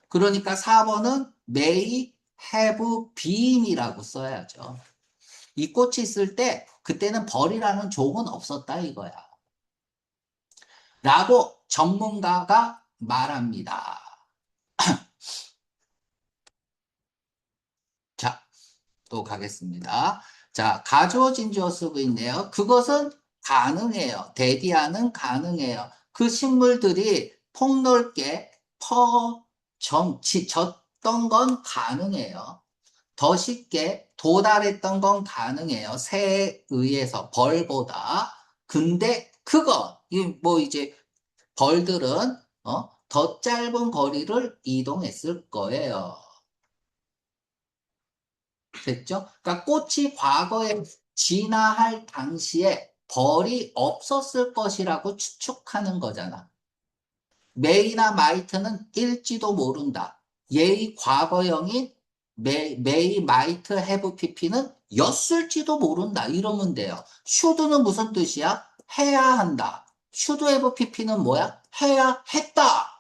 그러니까 4번은 may have been이라고 써야죠. 이 꽃이 있을 때 그때는 벌이라는 종은 없었다 이거야. 라고 전문가가 말합니다. 자, 또 가겠습니다. 자, 가주어진 주어 쓰고 있네요. 그것은 가능해요. 대디아는 가능해요. 그 식물들이 폭넓게 졌던 건 가능해요. 더 쉽게 도달했던 건 가능해요. 새에 의해서 벌보다. 근데 그거, 뭐 이제 벌들은 더 짧은 거리를 이동했을 거예요. 됐죠? 그러니까 꽃이 과거에 진화할 당시에 벌이 없었을 것이라고 추측하는 거잖아. 메이나 마이트는 일지도 모른다. 예의 과거형인 메이 마이트 해브 PP는 였을지도 모른다. 이러면 돼요. should는 무슨 뜻이야? 해야 한다. should have PP는 뭐야? 해야 했다.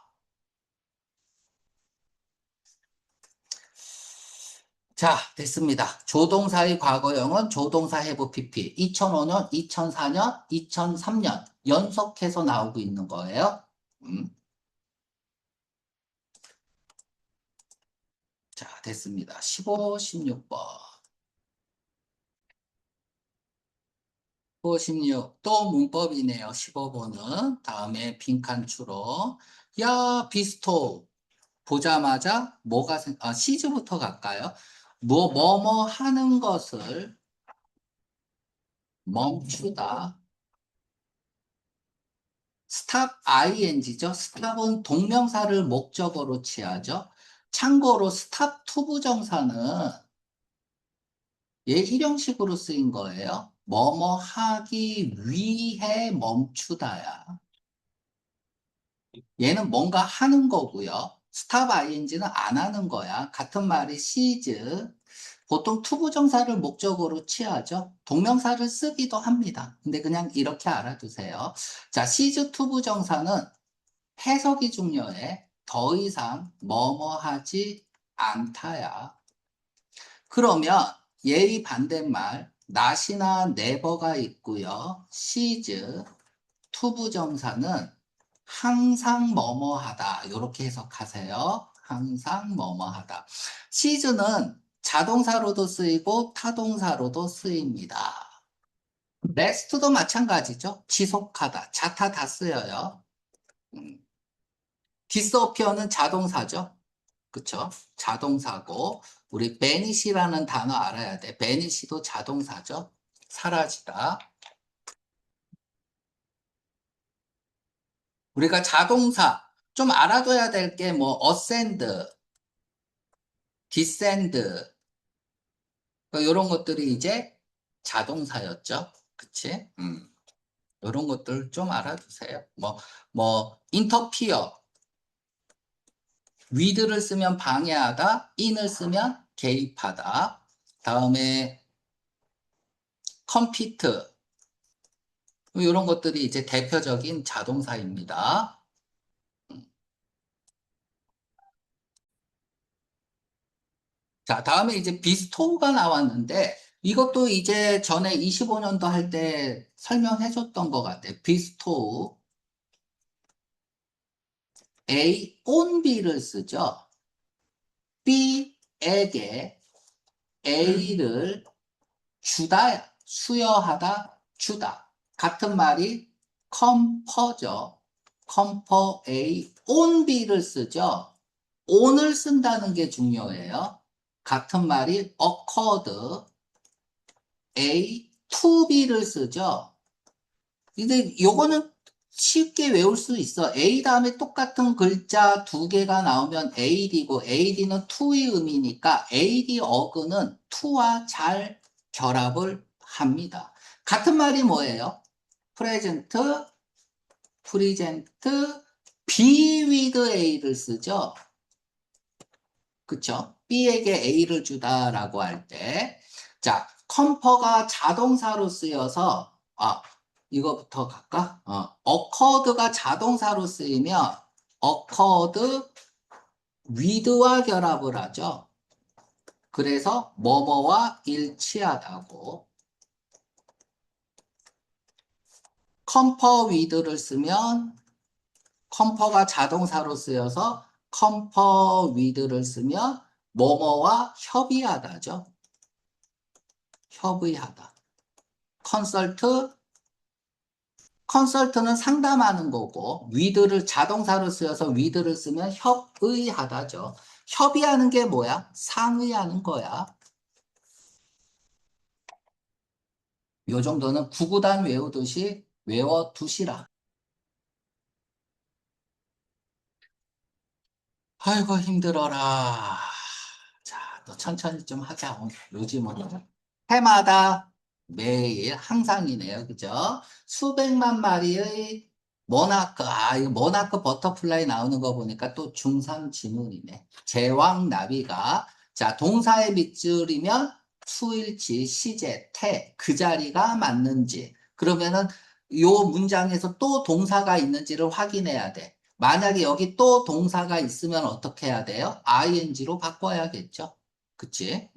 자, 됐습니다. 조동사의 과거형은 조동사 have PP. 2005년, 2004년, 2003년 연속해서 나오고 있는 거예요. 자, 됐습니다. 15, 16번. 15, 16. 또 문법이네요. 15번은. 다음에 빈칸 추로. 야, 비스토. 보자마자 시즈부터 갈까요? 뭐뭐 하는 것을 멈추다. stop ing죠. stop은 동명사를 목적어로 취하죠. 참고로 stop 투부정사는 얘 일형식으로 쓰인 거예요. 뭐뭐 하기 위해 멈추다야. 얘는 뭔가 하는 거고요. stop ing는 안 하는 거야. 같은 말이 sees. 보통 투부정사를 목적어로 취하죠. 동명사를 쓰기도 합니다. 근데 그냥 이렇게 알아두세요. 자, sees 투부정사는 해석이 중요해. 더 이상 뭐뭐 하지 않다야. 그러면 예의 반대말 not이나 never가 있고요. sees 투부정사는 항상 뭐뭐 하다. 이렇게 해석하세요. 항상 뭐뭐 하다. sees는 자동사로도 쓰이고 타동사로도 쓰입니다. rest도 마찬가지죠. 지속하다. 자타 다 쓰여요. 음. disappear는 자동사죠. 그쵸? 자동사고, 우리 vanish라는 단어 알아야 돼. vanish도 자동사죠. 사라지다. 우리가 자동사 좀 알아둬야 될 게 뭐 ascend, descend 이런 것들이 이제 자동사였죠. 그치? 이런 것들 좀 알아두세요. interfere, with를 쓰면 방해하다, in을 쓰면 개입하다. 다음에 compete, 이런 것들이 이제 대표적인 자동사입니다. 자, 다음에 이제 비스토우가 나왔는데, 이것도 이제 전에 25년도 할 때 설명해 줬던 것 같아요. 비스토우. A, on B를 쓰죠. B에게 A를 주다, 수여하다, 주다. 같은 말이 confer죠. confer A, on B를 쓰죠. on을 쓴다는 게 중요해요. 같은 말이 occurred A to B를 쓰죠. 근데 요거는 쉽게 외울 수 있어. A 다음에 똑같은 글자 두 개가 나오면 AD고 AD는 to의 의미니까 AD 어근은 to와 잘 결합을 합니다. 같은 말이 뭐예요? present, present, be with A를 쓰죠. 그쵸? B에게 A를 주다라고 할 때. 자, 컴퍼가 자동사로 쓰여서, 이거부터 갈까? occurred가 자동사로 쓰이면, occurred with와 결합을 하죠. 그래서, 뭐뭐와 일치하다고. compare with를 쓰면, 컴퍼가 자동사로 쓰여서, compare with를 쓰면, 뭐뭐와 협의하다죠. 협의하다. 컨설트, 컨설트는 상담하는 거고, 위드를 자동사로 쓰여서 위드를 쓰면 협의하다죠. 협의하는 게 뭐야? 상의하는 거야. 요 정도는 구구단 외우듯이 외워두시라. 아이고, 힘들어라. 자, 또 천천히 좀 하자. 오늘. 요즘은 해마다 매일 항상이네요. 그죠? 수백만 마리의 모나크, 이거 모나크 버터플라이 나오는 거 보니까 또 중3 지문이네. 제왕 나비가, 자, 동사의 밑줄이면 수일치, 시제, 태, 그 자리가 맞는지. 그러면은 요 문장에서 또 동사가 있는지를 확인해야 돼. 만약에 여기 또 동사가 있으면 어떻게 해야 돼요? ing로 바꿔야겠죠. 그치?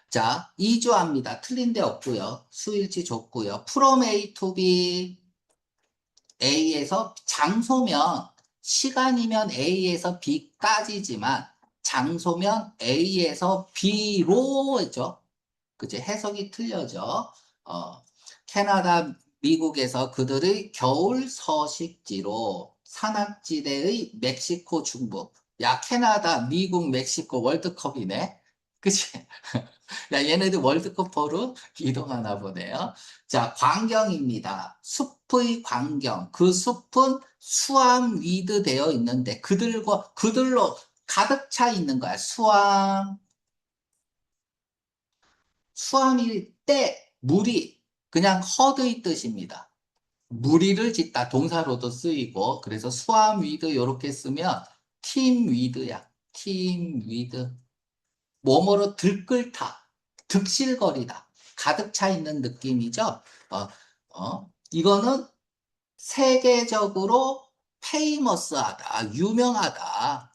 자, 이주합니다. 틀린 데 없고요. 수일치 좋고요. from A to B, A에서 장소면 시간이면 A에서 B까지지만 장소면 A에서 B로 했죠. 그치? 해석이 틀려져. 캐나다, 미국에서 그들의 겨울 서식지로 산악지대의 멕시코 중부. 야, 캐나다, 미국, 멕시코 월드컵이네. 그치? 야, 얘네들 월드컵 보러 이동하나 보네요. 자, 광경입니다. 숲의 광경. 그 숲은 수암 위드 되어 있는데 그들로 가득 차 있는 거야. 수암일 때 무리, 그냥 허드의 뜻입니다. 무리를 짓다 동사로도 쓰이고 그래서 수암 위드 이렇게 쓰면 팀 위드야. 팀 위드. 뭐뭐로 들끓다, 득실거리다, 가득 차 있는 느낌이죠. 이거는 세계적으로 페이머스하다, 유명하다.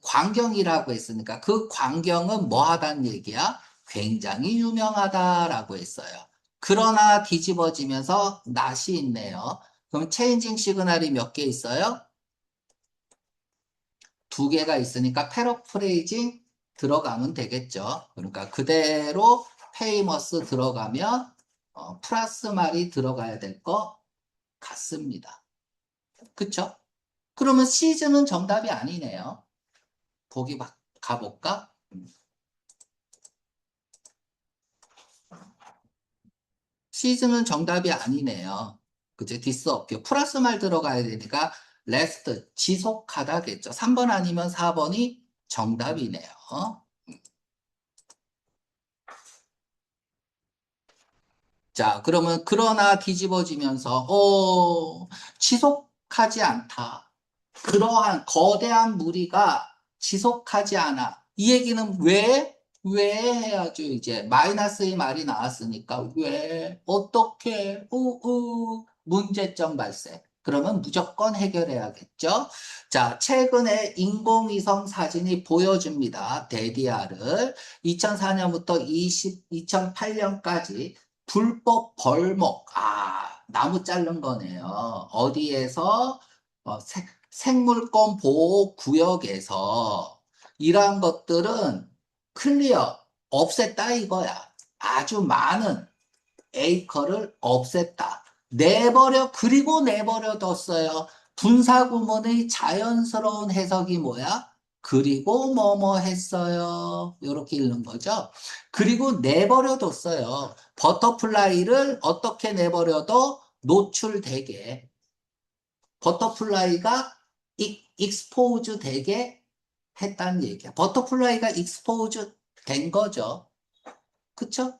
광경이라고 했으니까 그 광경은 뭐 하다는 얘기야? 굉장히 유명하다라고 했어요. 그러나 뒤집어지면서 낫이 있네요. 그럼 체인징 시그널이 몇 개 있어요? 두 개가 있으니까 패러프레이징 들어가면 되겠죠. 그러니까 그대로 famous 들어가면 플러스 말이 들어가야 될 것 같습니다. 그쵸? 그러면 시즌은 정답이 아니네요. 보기 가볼까? 시즌은 정답이 아니네요. 그죠? 디스어피어. 플러스 말 들어가야 되니까 레스트, 지속하다겠죠. 3번 아니면 4번이 정답이네요. 자, 그러면 그러나 뒤집어지면서 지속하지 않다. 그러한 거대한 무리가 지속하지 않아. 이 얘기는 왜 해야죠, 이제. 마이너스의 말이 나왔으니까. 왜? 어떻게? 문제점 발생. 그러면 무조건 해결해야겠죠. 자, 최근에 인공위성 사진이 보여줍니다. 데디아를. 2004년부터 2008년까지 불법 벌목. 나무 자른 거네요. 어디에서? 생물권 보호 구역에서 이러한 것들은 클리어, 없앴다 이거야. 아주 많은 에이커를 없앴다. 내버려, 그리고 내버려 뒀어요. 분사구문의 자연스러운 해석이 뭐야? 그리고 뭐뭐 했어요. 이렇게 읽는 거죠. 그리고 내버려 뒀어요. 버터플라이를 어떻게 내버려둬? 노출되게. 버터플라이가 익스포즈 되게 했다는 얘기야. 버터플라이가 익스포즈 된 거죠. 그쵸?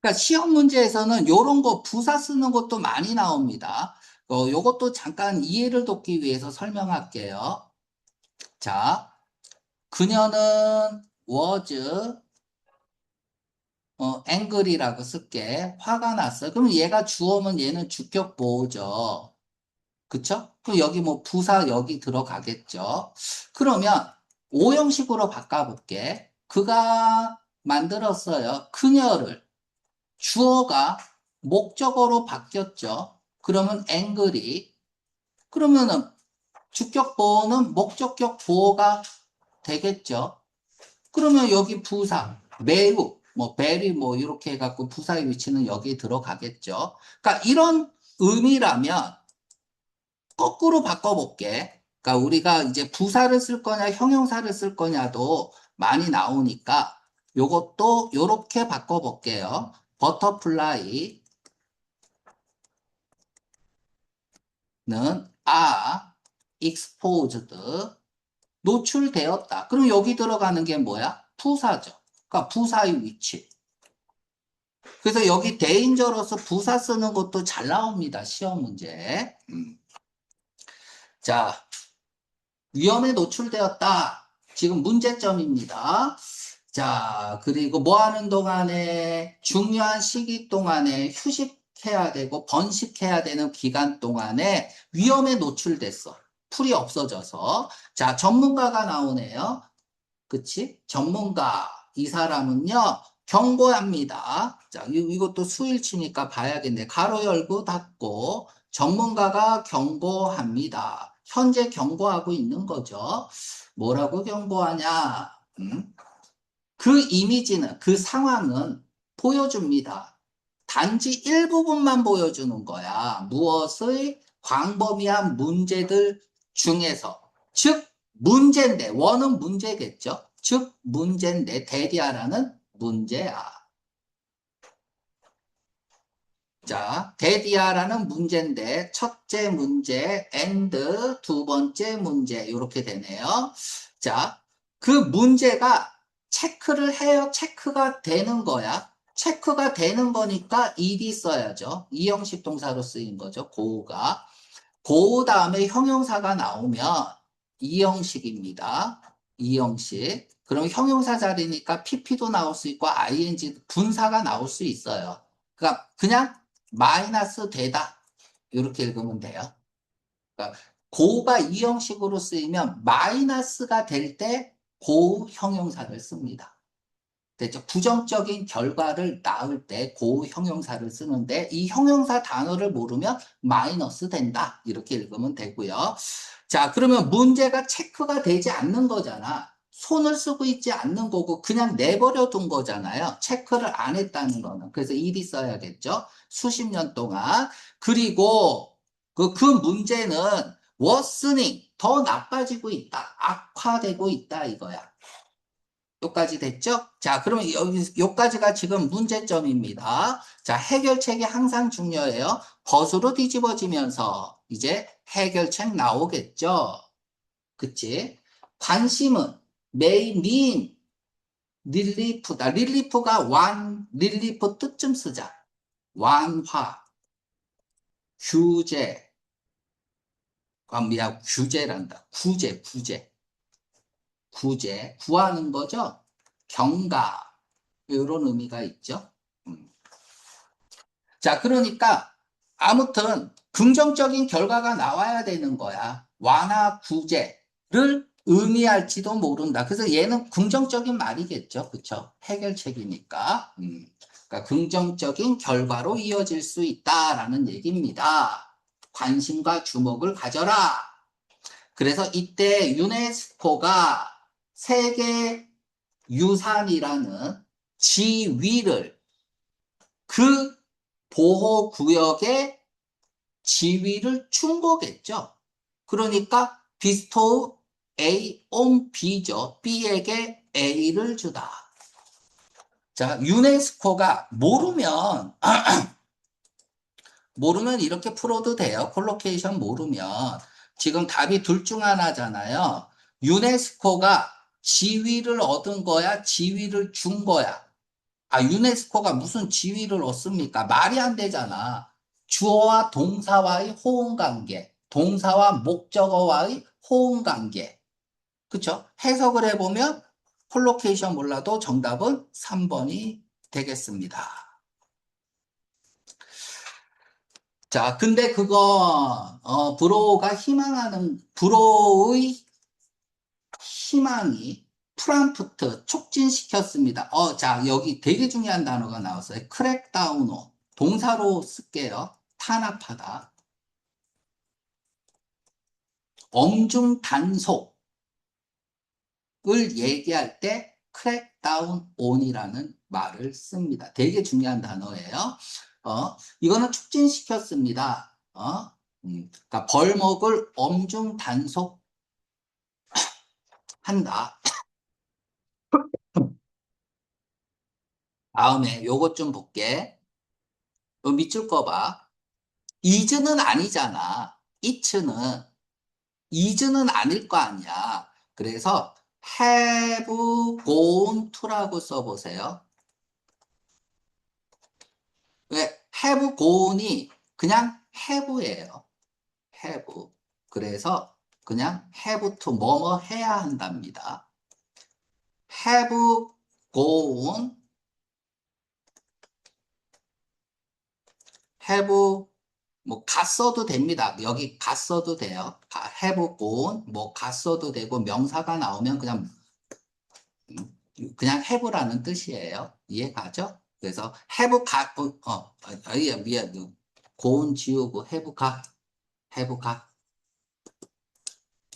그러니까 시험 문제에서는 요런 거 부사 쓰는 것도 많이 나옵니다. 요것도 잠깐 이해를 돕기 위해서 설명할게요. 자, 그녀는 was angry라고 쓸게. 화가 났어요. 그럼 얘가 주어면 얘는 주격 보호죠. 그쵸? 그럼 여기 뭐 부사 여기 들어가겠죠. 그러면 오형식으로 바꿔볼게. 그가 만들었어요. 그녀를. 주어가 목적어로 바뀌었죠. 그러면 angry. 그러면은 주격 보호는 목적격 보호가 되겠죠. 그러면 여기 부사 매우 뭐 very 뭐 이렇게 해갖고 부사의 위치는 여기 들어가겠죠. 그러니까 이런 의미라면 거꾸로 바꿔볼게. 그러니까 우리가 이제 부사를 쓸 거냐 형용사를 쓸 거냐도 많이 나오니까 요것도 요렇게 바꿔볼게요. 버터플라이는 exposed 노출되었다. 그럼 여기 들어가는 게 뭐야? 부사죠. 그러니까 부사의 위치. 그래서 여기 dangerous 부사 쓰는 것도 잘 나옵니다. 시험 문제. 자, 위험에 노출되었다. 지금 문제점입니다. 자, 그리고 뭐 하는 동안에 중요한 시기 동안에 휴식해야 되고 번식해야 되는 기간 동안에 위험에 노출됐어. 풀이 없어져서. 자, 전문가가 나오네요. 그치? 전문가. 이 사람은요, 경고합니다. 자, 이것도 수일치니까 봐야겠네. 가로 열고 닫고, 전문가가 경고합니다. 현재 경고하고 있는 거죠. 뭐라고 경고하냐? 그 이미지는, 그 상황은 보여줍니다. 단지 일부분만 보여주는 거야. 무엇의 광범위한 문제들 중에서. 즉, 문제인데, 원은 문제겠죠. 즉, 문제인데, 데디아라는 문제야. 자, 데디아라는 문제인데, 첫째 문제, and 두 번째 문제, 이렇게 되네요. 자, 그 문제가 체크를 해요. 체크가 되는 거야. 체크가 되는 거니까 ed 써야죠. 이 형식 동사로 쓰인 거죠. 고우가. 고우 다음에 형용사가 나오면 이 형식입니다. 이 형식. 그럼 형용사 자리니까 pp도 나올 수 있고 ing 분사가 나올 수 있어요. 그러니까 그냥 마이너스 되다. 이렇게 읽으면 돼요. 그러니까 고우가 이 형식으로 쓰이면 마이너스가 될 때 고우 형용사를 씁니다. 됐죠? 부정적인 결과를 낳을 때 고우 형용사를 쓰는데 이 형용사 단어를 모르면 마이너스 된다. 이렇게 읽으면 되고요. 자, 그러면 문제가 체크가 되지 않는 거잖아. 손을 쓰고 있지 않는 거고 그냥 내버려 둔 거잖아요. 체크를 안 했다는 거는. 그래서 일이 써야겠죠. 수십 년 동안. 그리고 그 문제는 worsening, 더 나빠지고 있다. 악화되고 있다 이거야. 여기까지 됐죠? 자, 그러면 여기까지가 지금 문제점입니다. 자, 해결책이 항상 중요해요. 벗으로 뒤집어지면서 이제 해결책 나오겠죠? 그치? 관심은 may mean 릴리프다. 릴리프가 릴리프 뜻 좀 쓰자. 완화, 규제, 규제란다. 구제, 구하는 거죠? 경가, 이런 의미가 있죠. 음. 자, 그러니까 아무튼 긍정적인 결과가 나와야 되는 거야. 완화, 구제를 의미할지도 모른다. 그래서 얘는 긍정적인 말이겠죠. 그쵸? 해결책이니까. 그러니까 긍정적인 결과로 이어질 수 있다라는 얘기입니다. 관심과 주목을 가져라. 그래서 이때 유네스코가 세계 유산이라는 지위를 그 보호구역의 지위를 준 거겠죠. 그러니까 비스토우 A on B죠. B에게 A를 주다. 자, 유네스코가 모르면 이렇게 풀어도 돼요. 콜로케이션 모르면. 지금 답이 둘 중 하나잖아요. 유네스코가 지위를 얻은 거야? 지위를 준 거야? 아, 유네스코가 무슨 지위를 얻습니까? 말이 안 되잖아. 주어와 동사와의 호응 관계, 동사와 목적어와의 호응 관계. 그쵸? 해석을 해보면 콜로케이션 몰라도 정답은 3번이 되겠습니다. 자, 근데 브로의 희망이 프랑프트 촉진시켰습니다. 자, 여기 되게 중요한 단어가 나왔어요. 크랙다운어. 동사로 쓸게요. 탄압하다. 엄중 단속을 얘기할 때 크랙다운 온이라는 말을 씁니다. 되게 중요한 단어예요. 이거는 촉진시켰습니다. 그러니까 벌목을 엄중 단속한다. 다음에 요것 좀 볼게. 밑줄 거봐. is는 아니잖아. is는 아닐 거 아니야. 그래서 have gone to라고 써보세요. 왜? have gone이 그냥 have예요. have. 그래서 그냥 have to 뭐뭐 해야 한답니다. have gone, have 뭐 갔어도 됩니다. 여기 갔어도 돼요. have gone 뭐 갔어도 되고 명사가 나오면 그냥 have라는 뜻이에요. 이해가죠? 그래서 have 미안. gone 지우고 have got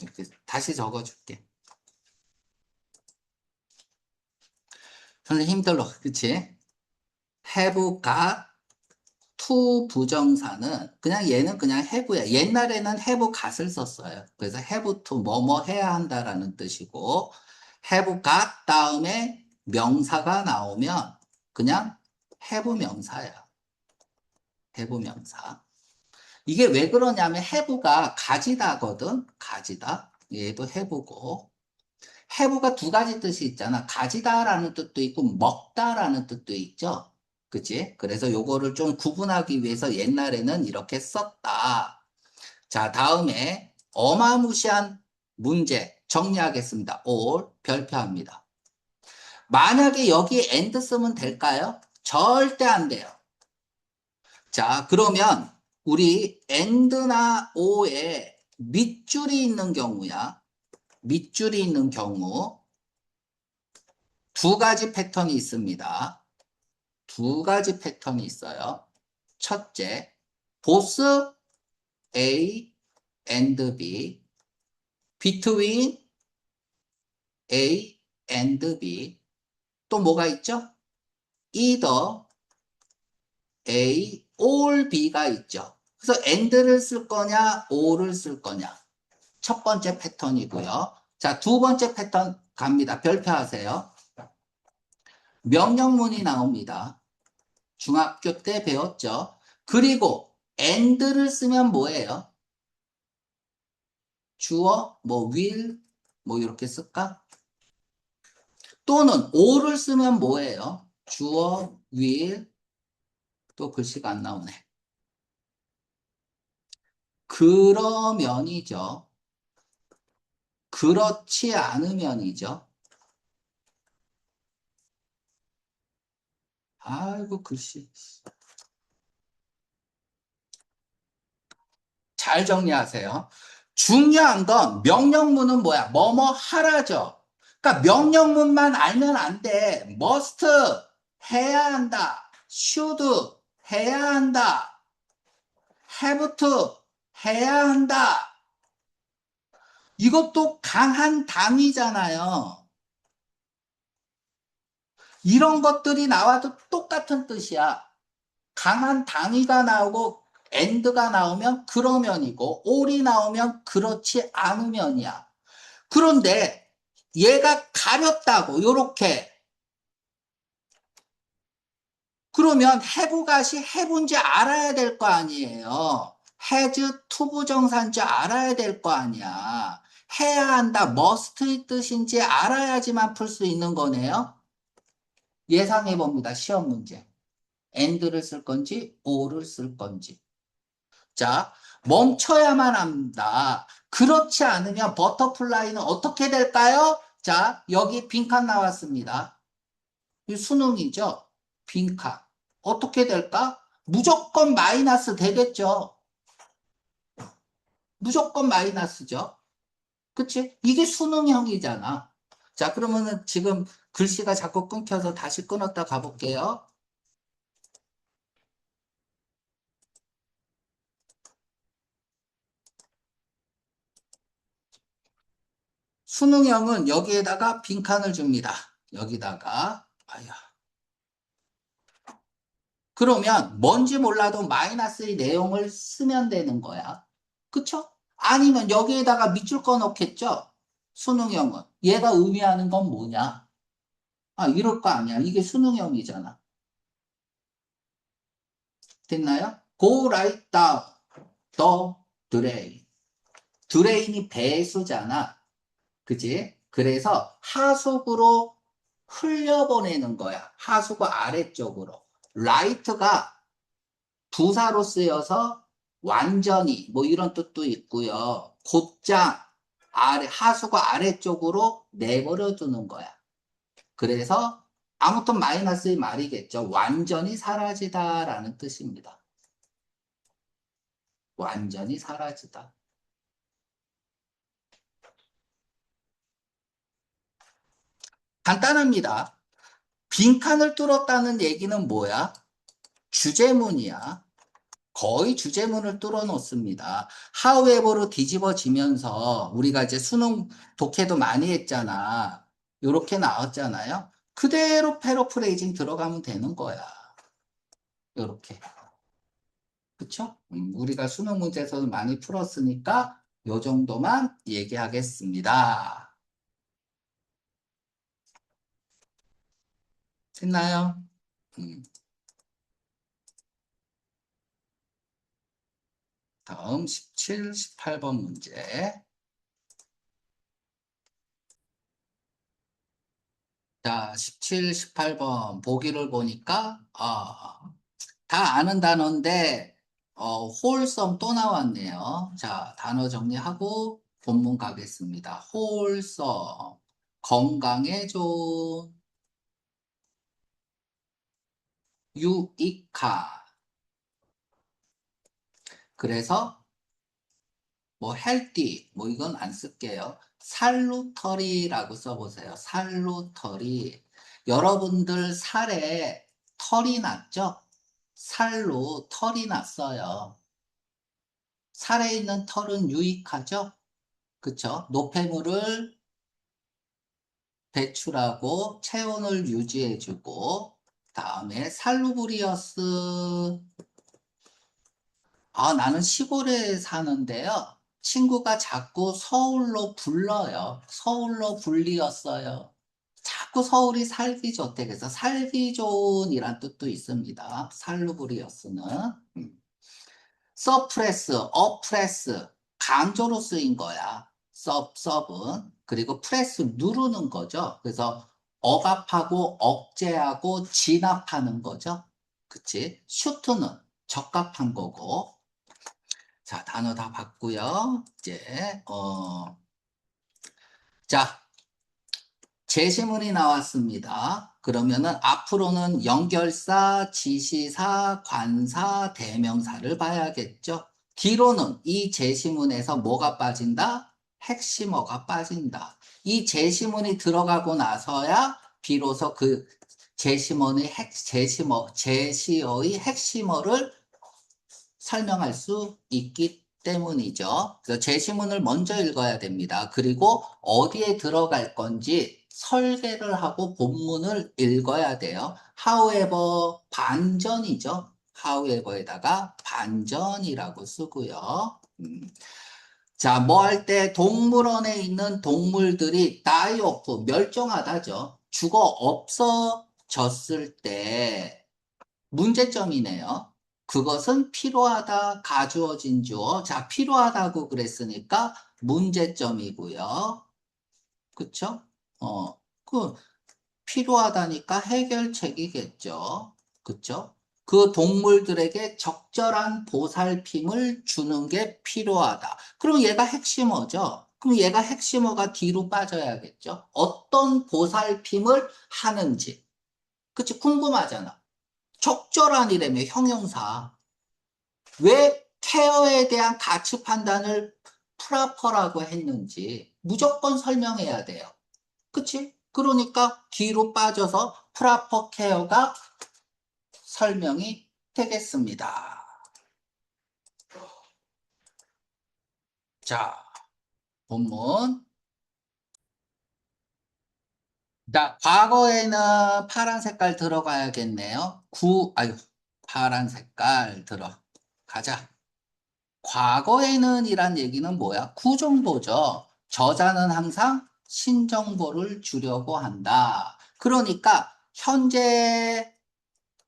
이렇게 다시 적어줄게. 선생님 힘들어, 그치? have got to 부정사는 얘는 그냥 have야. 옛날에는 have got을 썼어요. 그래서 have to 뭐뭐 해야 한다라는 뜻이고 have got 다음에 명사가 나오면 그냥 have 명사야. have 명사. 이게 왜 그러냐면 have가 가지다거든. 가지다. 얘도 have고. have가 두 가지 뜻이 있잖아. 가지다라는 뜻도 있고 먹다라는 뜻도 있죠. 그치? 그래서 요거를 좀 구분하기 위해서 옛날에는 이렇게 썼다. 자, 다음에 어마무시한 문제 정리하겠습니다. all 별표합니다. 만약에 여기 and 쓰면 될까요? 절대 안 돼요. 자, 그러면 우리 and나 or에 밑줄이 있는 경우야. 밑줄이 있는 경우 두 가지 패턴이 있습니다. 두 가지 패턴이 있어요. 첫째, both A and B, between A and B. 또 뭐가 있죠? either A or B가 있죠. 그래서 and를 쓸 거냐, or를 쓸 거냐. 첫 번째 패턴이고요. 자, 두 번째 패턴 갑니다. 별표하세요. 명령문이 나옵니다. 중학교 때 배웠죠. 그리고 and를 쓰면 뭐예요? 주어, 뭐 will, 뭐 이렇게 쓸까? 또는 or를 쓰면 뭐예요? 주어, will, 또 글씨가 안 나오네. 그러면이죠. 그렇지 않으면이죠. 아이고, 글씨. 잘 정리하세요. 중요한 건 명령문은 뭐야? 뭐뭐 하라죠. 그러니까 명령문만 알면 안 돼. must 해야 한다. should 해야 한다. have to 해야 한다. 이것도 강한 당이잖아요. 이런 것들이 나와도 똑같은 뜻이야. 강한 당위가 나오고 and가 나오면 그러면이고 or이 나오면 그렇지 않으면이야. 그런데 얘가 가렸다고 요렇게 그러면 havegat이 have인지 알아야 될 거 아니에요. has 투부정사인지 알아야 될 거 아니야. 해야 한다 must의 뜻인지 알아야지만 풀 수 있는 거네요. 예상해 봅니다. 시험 문제. and를 쓸 건지 or를 쓸 건지. 자, 멈춰야만 합니다. 그렇지 않으면 버터플라이는 어떻게 될까요? 자, 여기 빈칸 나왔습니다. 이 수능이죠? 빈칸. 어떻게 될까? 무조건 마이너스 되겠죠? 무조건 마이너스죠? 그치? 이게 수능형이잖아. 자, 그러면은 지금 글씨가 자꾸 끊겨서 다시 끊었다 가볼게요. 수능형은 여기에다가 빈칸을 줍니다. 여기다가. 아야. 그러면 뭔지 몰라도 마이너스의 내용을 쓰면 되는 거야. 그쵸? 아니면 여기에다가 밑줄 꺼 놓겠죠? 수능형은. 얘가 의미하는 건 뭐냐? 아, 이럴 거 아니야. 이게 수능형이잖아. 됐나요? Go write down the drain. drain이 배수잖아. 그지? 그래서 하수구로 흘려보내는 거야. 하수구 아래쪽으로. write가 부사로 쓰여서 완전히 뭐 이런 뜻도 있고요. 곧장 하수구 아래쪽으로 내버려 두는 거야. 그래서 아무튼 마이너스의 말이겠죠. 완전히 사라지다라는 뜻입니다. 완전히 사라지다. 간단합니다. 빈칸을 뚫었다는 얘기는 뭐야? 주제문이야. 거의 주제문을 뚫어놓습니다. however로 뒤집어지면서 우리가 이제 수능 독해도 많이 했잖아. 요렇게 나왔잖아요. 그대로 패러프레이징 들어가면 되는 거야. 요렇게. 그쵸? 우리가 수능 문제에서도 많이 풀었으니까 요 정도만 얘기하겠습니다. 됐나요? 음, 다음 17, 18번 문제. 자, 17, 18번 보기를 보니까 다 아는 단어인데 wholesome 또 나왔네요. 자, 단어 정리하고 본문 가겠습니다. wholesome 건강에 좋은 유익한 그래서 뭐 healthy 뭐 이건 안 쓸게요. 살루터리라고 써보세요. 살루터리 여러분들 살에 털이 났죠? 살로 털이 났어요. 살에 있는 털은 유익하죠? 그쵸? 노폐물을 배출하고 체온을 유지해주고, 다음에 살루브리어스. 나는 시골에 사는데요. 친구가 자꾸 서울로 불러요. 서울로 불리었어요. 자꾸 서울이 살기 좋대. 그래서 살기 좋은이란 뜻도 있습니다. 살루브리어스는. 음. 서프레스, 어프레스, 강조로 쓰인 거야. 서브은. 그리고 프레스, 누르는 거죠. 그래서 억압하고 억제하고 진압하는 거죠. 그치? 슈트는 적합한 거고. 자, 단어 다 봤고요. 이제, 자, 제시문이 나왔습니다. 그러면은 앞으로는 연결사, 지시사, 관사, 대명사를 봐야겠죠. 뒤로는 이 제시문에서 뭐가 빠진다? 핵심어가 빠진다. 이 제시문이 들어가고 나서야 비로소 그 제시어의 핵심어를 설명할 수 있기 때문이죠. 그래서 제시문을 먼저 읽어야 됩니다. 그리고 어디에 들어갈 건지 설계를 하고 본문을 읽어야 돼요. however, 반전이죠. however에다가 반전이라고 쓰고요. 자, 뭐 할 때 동물원에 있는 동물들이 die off, 멸종하다죠. 죽어 없어졌을 때 문제점이네요. 그것은 필요하다, 가주어진 주어. 자, 필요하다고 그랬으니까 문제점이고요. 그쵸? 그 필요하다니까 해결책이겠죠. 그쵸? 그 동물들에게 적절한 보살핌을 주는 게 필요하다. 그럼 얘가 핵심어죠. 그럼 얘가 핵심어가 뒤로 빠져야겠죠. 어떤 보살핌을 하는지. 그치? 궁금하잖아. 적절한이라며 형용사. 왜 케어에 대한 가치 판단을 프라퍼라고 했는지 무조건 설명해야 돼요. 그치? 그러니까 뒤로 빠져서 프라퍼 케어가 설명이 되겠습니다. 자, 본문. 자, 과거에는 파란 색깔 들어가야겠네요. 파란 색깔 들어가자. 과거에는 이란 얘기는 뭐야? 구정보죠. 저자는 항상 신정보를 주려고 한다. 그러니까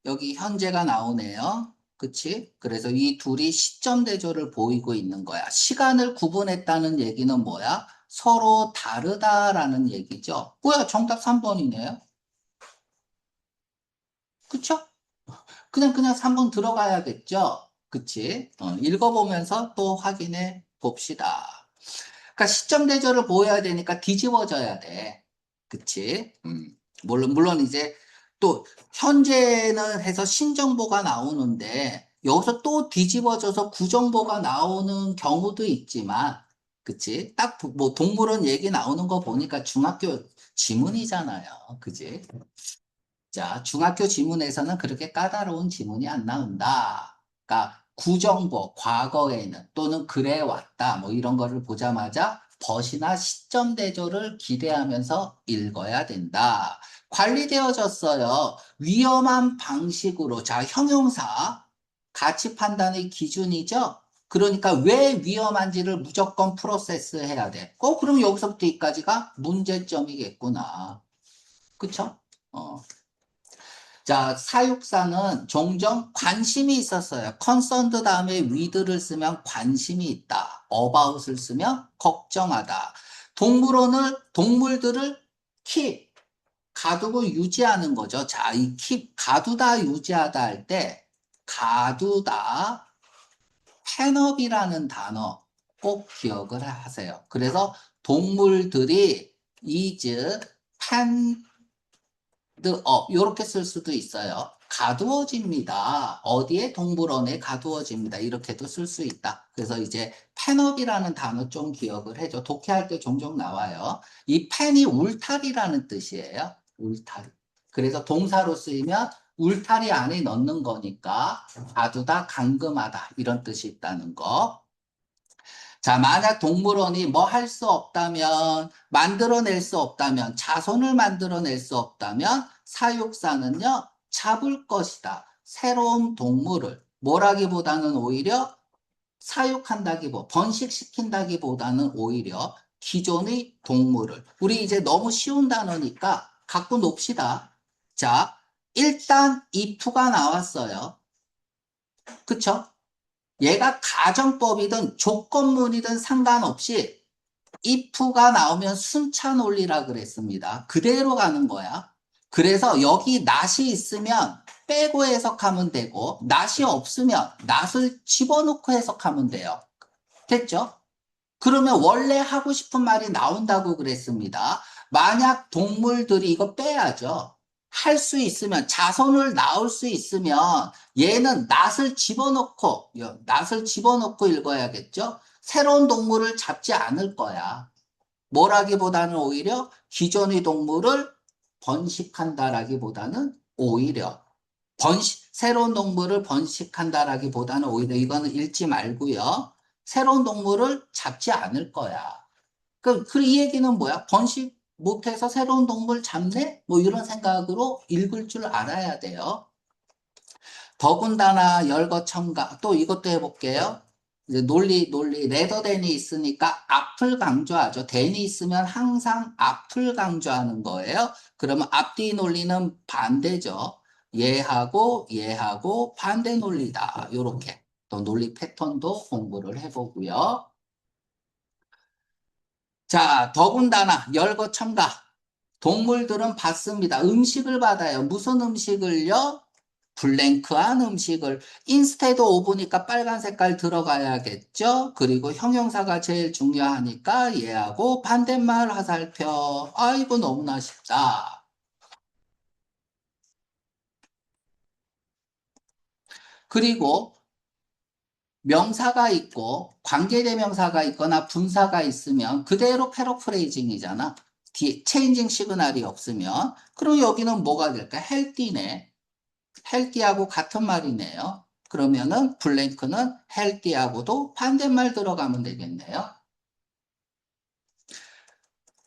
여기 현재가 나오네요. 그치? 그래서 이 둘이 시점 대조를 보이고 있는 거야. 시간을 구분했다는 얘기는 뭐야? 서로 다르다라는 얘기죠. 뭐야? 정답 3번이네요. 그쵸? 그냥 3번 들어가야겠죠? 그치? 읽어보면서 또 확인해 봅시다. 그러니까 시점 대조를 보여야 되니까 뒤집어져야 돼. 그치? 물론 이제 또 현재는 해서 신정보가 나오는데 여기서 또 뒤집어져서 구정보가 나오는 경우도 있지만 그치? 딱 뭐 동물원 얘기 나오는 거 보니까 중학교 지문이잖아요. 그치? 자, 중학교 지문에서는 그렇게 까다로운 지문이 안 나온다. 그러니까 구정보, 과거에는 또는 그래왔다 뭐 이런 거를 보자마자 벗이나 시점 대조를 기대하면서 읽어야 된다. 관리되어졌어요. 위험한 방식으로. 자, 형용사 가치 판단의 기준이죠. 그러니까 왜 위험한지를 무조건 프로세스 해야 돼. 그럼 여기서부터 여기까지가 문제점이겠구나. 그쵸? 어. 자, 사육사는 종종 관심이 있었어요. concerned 다음에 with를 쓰면 관심이 있다. about을 쓰면 걱정하다. 동물들을 keep, 가두고 유지하는 거죠. 자, 이 keep, 가두다, 유지하다 할 때, 가두다, 펜업이라는 단어 꼭 기억을 하세요. 그래서 동물들이 is pen 이렇게 쓸 수도 있어요. 가두어집니다. 어디에? 동물원에 가두어집니다. 이렇게도 쓸 수 있다. 그래서 이제 펜업이라는 단어 좀 기억을 해줘. 독해할 때 종종 나와요. 이 펜이 울타리라는 뜻이에요. 울타리. 그래서 동사로 쓰이면 울타리 안에 넣는 거니까 가두다, 감금하다 이런 뜻이 있다는 거. 자, 만약 동물원이 뭐 할 수 없다면, 만들어낼 수 없다면, 자손을 만들어낼 수 없다면, 사육사는요, 잡을 것이다. 새로운 동물을, 뭐라기보다는 오히려 번식시킨다기보다는 오히려 기존의 동물을. 우리 이제 너무 쉬운 단어니까 갖고 놉시다. 자, 일단 if가 나왔어요. 그쵸? 얘가 가정법이든 조건문이든 상관없이 if가 나오면 순차 논리라 그랬습니다. 그대로 가는 거야. 그래서 여기 not이 있으면 빼고 해석하면 되고 not이 없으면 not을 집어넣고 해석하면 돼요. 됐죠? 그러면 원래 하고 싶은 말이 나온다고 그랬습니다. 만약 동물들이 이거 빼야죠. 할 수 있으면 자손을 낳을 수 있으면 얘는 낫을 집어넣고 읽어야겠죠. 새로운 동물을 잡지 않을 거야. 뭐라기보다는 오히려 기존의 동물을 번식한다라기보다는 오히려 새로운 동물을 번식한다라기보다는 오히려 이거는 읽지 말고요. 새로운 동물을 잡지 않을 거야. 이 얘기는 뭐야? 번식 못해서 새로운 동물 잡네? 뭐 이런 생각으로 읽을 줄 알아야 돼요. 더군다나 열거첨가. 또 이것도 해볼게요. 이제 논리, 레더 댄이 있으니까 앞을 강조하죠. 댄이 있으면 항상 앞을 강조하는 거예요. 그러면 앞뒤 논리는 반대죠. 얘하고 반대 논리다. 요렇게. 또 논리 패턴도 공부를 해보고요. 자, 더군다나 열거첨가. 동물들은 받습니다. 음식을 받아요. 무슨 음식을요? 블랭크한 음식을. 인스테드 오브니까 빨간 색깔 들어가야겠죠? 그리고 형용사가 제일 중요하니까 얘하고 반대말 화살표. 아이고 너무나 쉽다. 그리고 명사가 있고 관계대명사가 있거나 분사가 있으면 그대로 패러프레이징이잖아. 뒤에 체인징 시그널이 없으면. 그럼 여기는 뭐가 될까? 헬띠네. 헬띠하고 같은 말이네요. 그러면은 블랭크는 헬띠하고도 반대말 들어가면 되겠네요.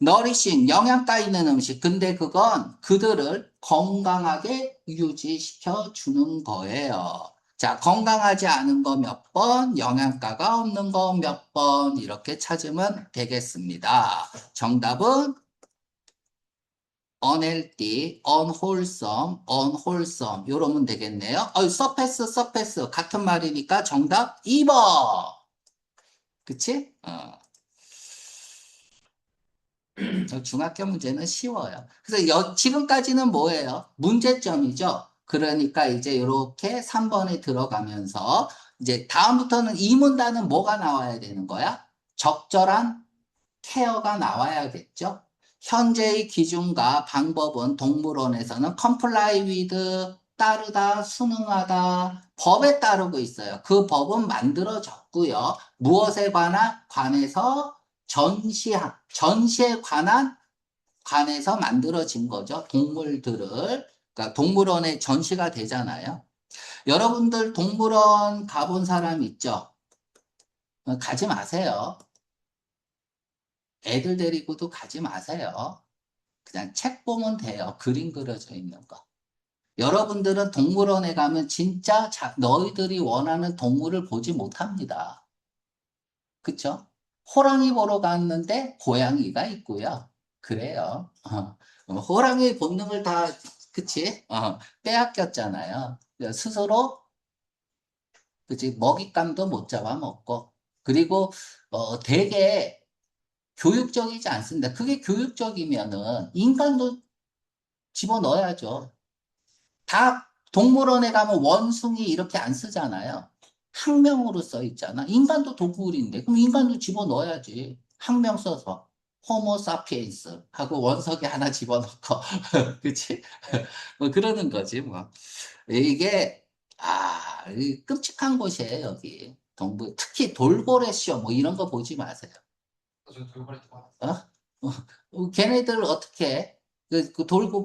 너리싱, 영양가 있는 음식. 근데 그건 그들을 건강하게 유지시켜 주는 거예요. 자, 건강하지 않은 거 몇 번, 영양가가 없는 거 몇 번, 이렇게 찾으면 되겠습니다. 정답은 unhealthy, unwholesome, 이러면 되겠네요. surface, 같은 말이니까 정답 2번. 그치? 중학교 문제는 쉬워요. 그래서 지금까지는 뭐예요? 문제점이죠. 그러니까 이제 이렇게 3번에 들어가면서 이제 다음부터는 이 문단은 뭐가 나와야 되는 거야? 적절한 케어가 나와야겠죠. 현재의 기준과 방법은 동물원에서는 comply with, 따르다, 순응하다, 법에 따르고 있어요. 그 법은 만들어졌고요. 무엇에 관해서 전시에 관해서 만들어진 거죠. 동물들을. 그러니까 동물원에 전시가 되잖아요. 여러분들 동물원 가본 사람 있죠? 가지 마세요. 애들 데리고도 가지 마세요. 그냥 책 보면 돼요. 그림 그려져 있는 거. 여러분들은 동물원에 가면 진짜 너희들이 원하는 동물을 보지 못합니다. 그쵸? 호랑이 보러 갔는데 고양이가 있고요. 그래요. 호랑이 본능을 다, 그치? 빼앗겼잖아요. 스스로, 그치? 먹잇감도 못 잡아먹고. 그리고, 되게 교육적이지 않습니다. 그게 교육적이면은 인간도 집어넣어야죠. 다 동물원에 가면 원숭이 이렇게 안 쓰잖아요. 학명으로 써 있잖아. 인간도 동물인데 그럼 인간도 집어넣어야지. 학명 써서 호모 사피엔스 하고 원석이 하나 집어넣고 그치? 뭐 그러는 거지 뭐. 이게 끔찍한 곳이에요 여기. 특히 돌고래쇼 뭐 이런 거 보지 마세요. 저 돌고래 좋아. 어? 걔네들 어떻게 해?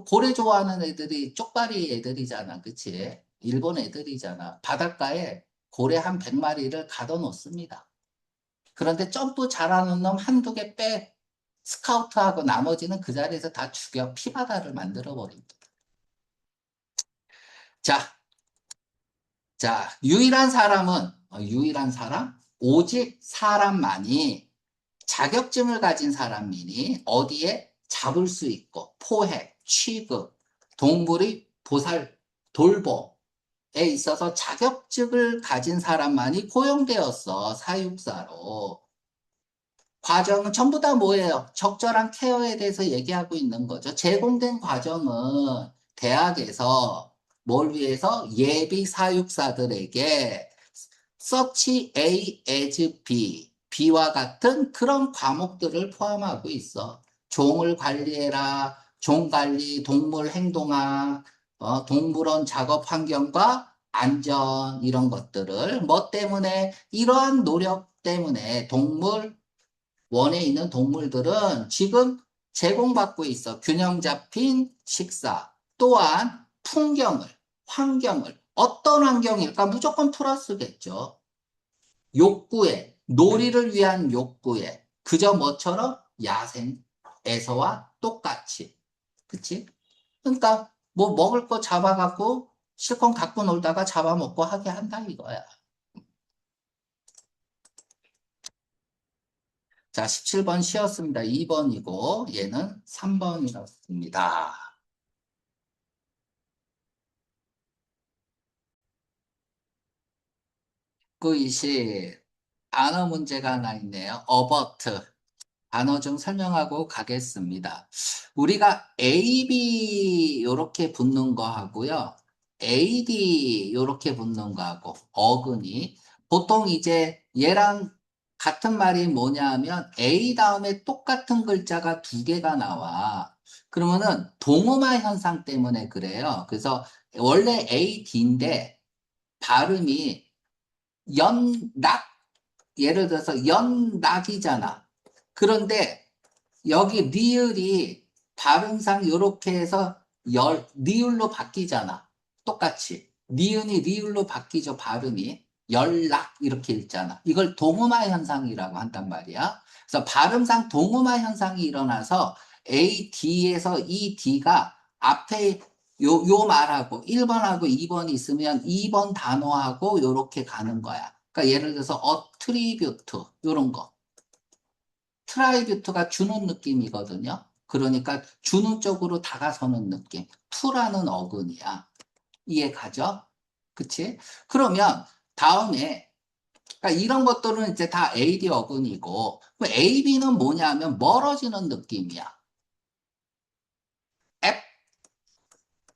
고래 좋아하는 애들이 쪽발이 애들이잖아. 그치? 일본 애들이잖아. 바닷가에 고래 한 100마리를 가둬 놓습니다. 그런데 점프 잘하는 놈 한두 개 빼 스카우트하고 나머지는 그 자리에서 다 죽여 피바다를 만들어 버립니다. 자, 유일한 사람은 유일한 사람? 오직 사람만이 자격증을 가진 사람이니 어디에 잡을 수 있고 포획, 취급, 동물의 보살, 돌봄에 있어서 자격증을 가진 사람만이 고용되었어, 사육사로. 과정은 전부 다 뭐예요? 적절한 케어에 대해서 얘기하고 있는 거죠. 제공된 과정은 대학에서 뭘 위해서? 예비 사육사들에게 such A as B, B와 같은 그런 과목들을 포함하고 있어. 종을 관리해라, 종 관리, 동물 행동학, 동물원 작업 환경과 안전 이런 것들을 뭐 때문에 이러한 노력 때문에 동물 원에 있는 동물들은 지금 제공받고 있어. 균형 잡힌 식사. 또한 풍경을, 환경을, 어떤 환경일까? 무조건 플러스겠죠. 욕구에, 놀이를 위한 욕구에, 그저 뭐처럼? 야생에서와 똑같이. 그치? 그러니까 뭐 먹을 거 잡아갖고 실컷 갖고 놀다가 잡아먹고 하게 한다 이거야. 자, 17번 쉬었습니다. 2번이고, 얘는 3번이었습니다. 그20 단어 문제가 하나 있네요. 어버트. 단어 좀 설명하고 가겠습니다. 우리가 AB 요렇게 붙는 거 하고요. AD 요렇게 붙는 거 하고 어근이 보통 이제 얘랑 같은 말이 뭐냐 하면 A 다음에 똑같은 글자가 두 개가 나와. 그러면은 동음화 현상 때문에 그래요. 그래서 원래 AD인데 발음이 연락 예를 들어서 연락이잖아. 그런데 여기 리을이 발음상 이렇게 해서 리을로 바뀌잖아. 똑같이. 니은이 리을로 바뀌죠, 발음이. 연락 이렇게 읽잖아. 이걸 동음화 현상이라고 한단 말이야. 그래서 발음상 동음화 현상이 일어나서 A, D에서 이 D가 앞에 요 말하고 1번하고 2번이 있으면 2번 단어하고 요렇게 가는 거야. 그러니까 예를 들어서 attribute 요런 거. 트라이뷰트가 주는 느낌이거든요. 그러니까 주는 쪽으로 다가서는 느낌. 투라는 어근이야. 이해 가죠? 그치? 그러면 다음에 그러니까 이런 것들은 이제 다 AD 어근이고 AB는 뭐냐면 멀어지는 느낌이야.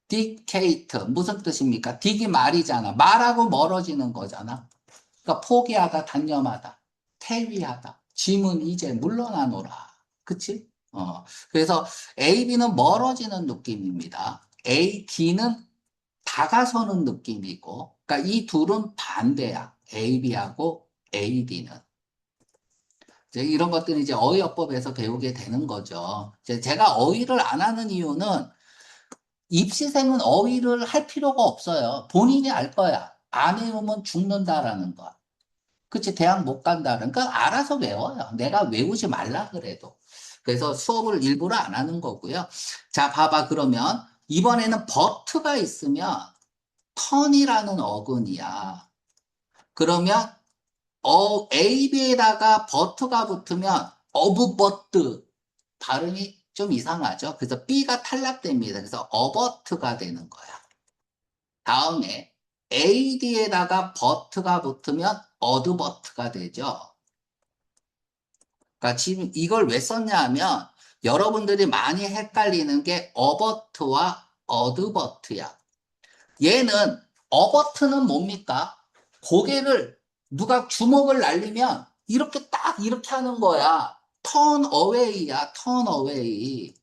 abdicate 무슨 뜻입니까? 딕이 말이잖아. 말하고 멀어지는 거잖아. 그러니까 포기하다, 단념하다, 퇴위하다. 짐은 이제 물러나노라. 그치? 그래서 AB는 멀어지는 느낌입니다. AD는 다가서는 느낌이고, 그러니까 이 둘은 반대야. AB하고 AD는. 이런 것들은 이제 어휘어법에서 배우게 되는 거죠. 제가 어휘를 안 하는 이유는 입시생은 어휘를 할 필요가 없어요. 본인이 알 거야. 안 외우면 죽는다라는 거. 그치, 대학 못 간다. 그러니까 알아서 외워요. 내가 외우지 말라 그래도. 그래서 수업을 일부러 안 하는 거고요. 자, 봐봐. 그러면 이번에는 버트가 있으면 턴이라는 어근이야. 그러면 AB에다가 버트가 붙으면 어브버트 발음이 좀 이상하죠. 그래서 B가 탈락됩니다. 그래서 어버트가 되는 거야. 다음에 AD에다가 버트가 붙으면 어드버트가 되죠. 그러니까 지금 이걸 왜 썼냐 하면 여러분들이 많이 헷갈리는 게 어버트와 어드버트야. 얘는 어버트는 뭡니까? 고개를 누가 주먹을 날리면 이렇게 딱 이렇게 하는 거야. 턴 어웨이야, 턴 어웨이.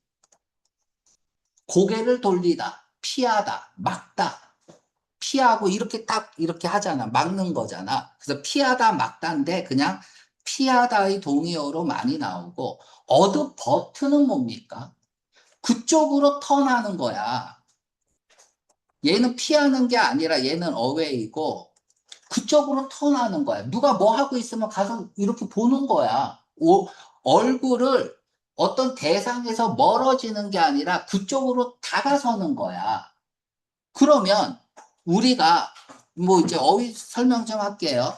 고개를 돌리다, 피하다, 막다. 피하고 이렇게 딱 이렇게 하잖아. 막는 거잖아. 그래서 피하다 막다인데 그냥 피하다의 동의어로 많이 나오고 어드 버트는 뭡니까? 그쪽으로 턴하는 거야. 얘는 피하는 게 아니라 얘는 어웨이고 그쪽으로 턴하는 거야. 누가 뭐 하고 있으면 가서 이렇게 보는 거야. 얼굴을 어떤 대상에서 멀어지는 게 아니라 그쪽으로 다가서는 거야. 그러면 우리가 뭐 이제 어휘 설명 좀 할게요.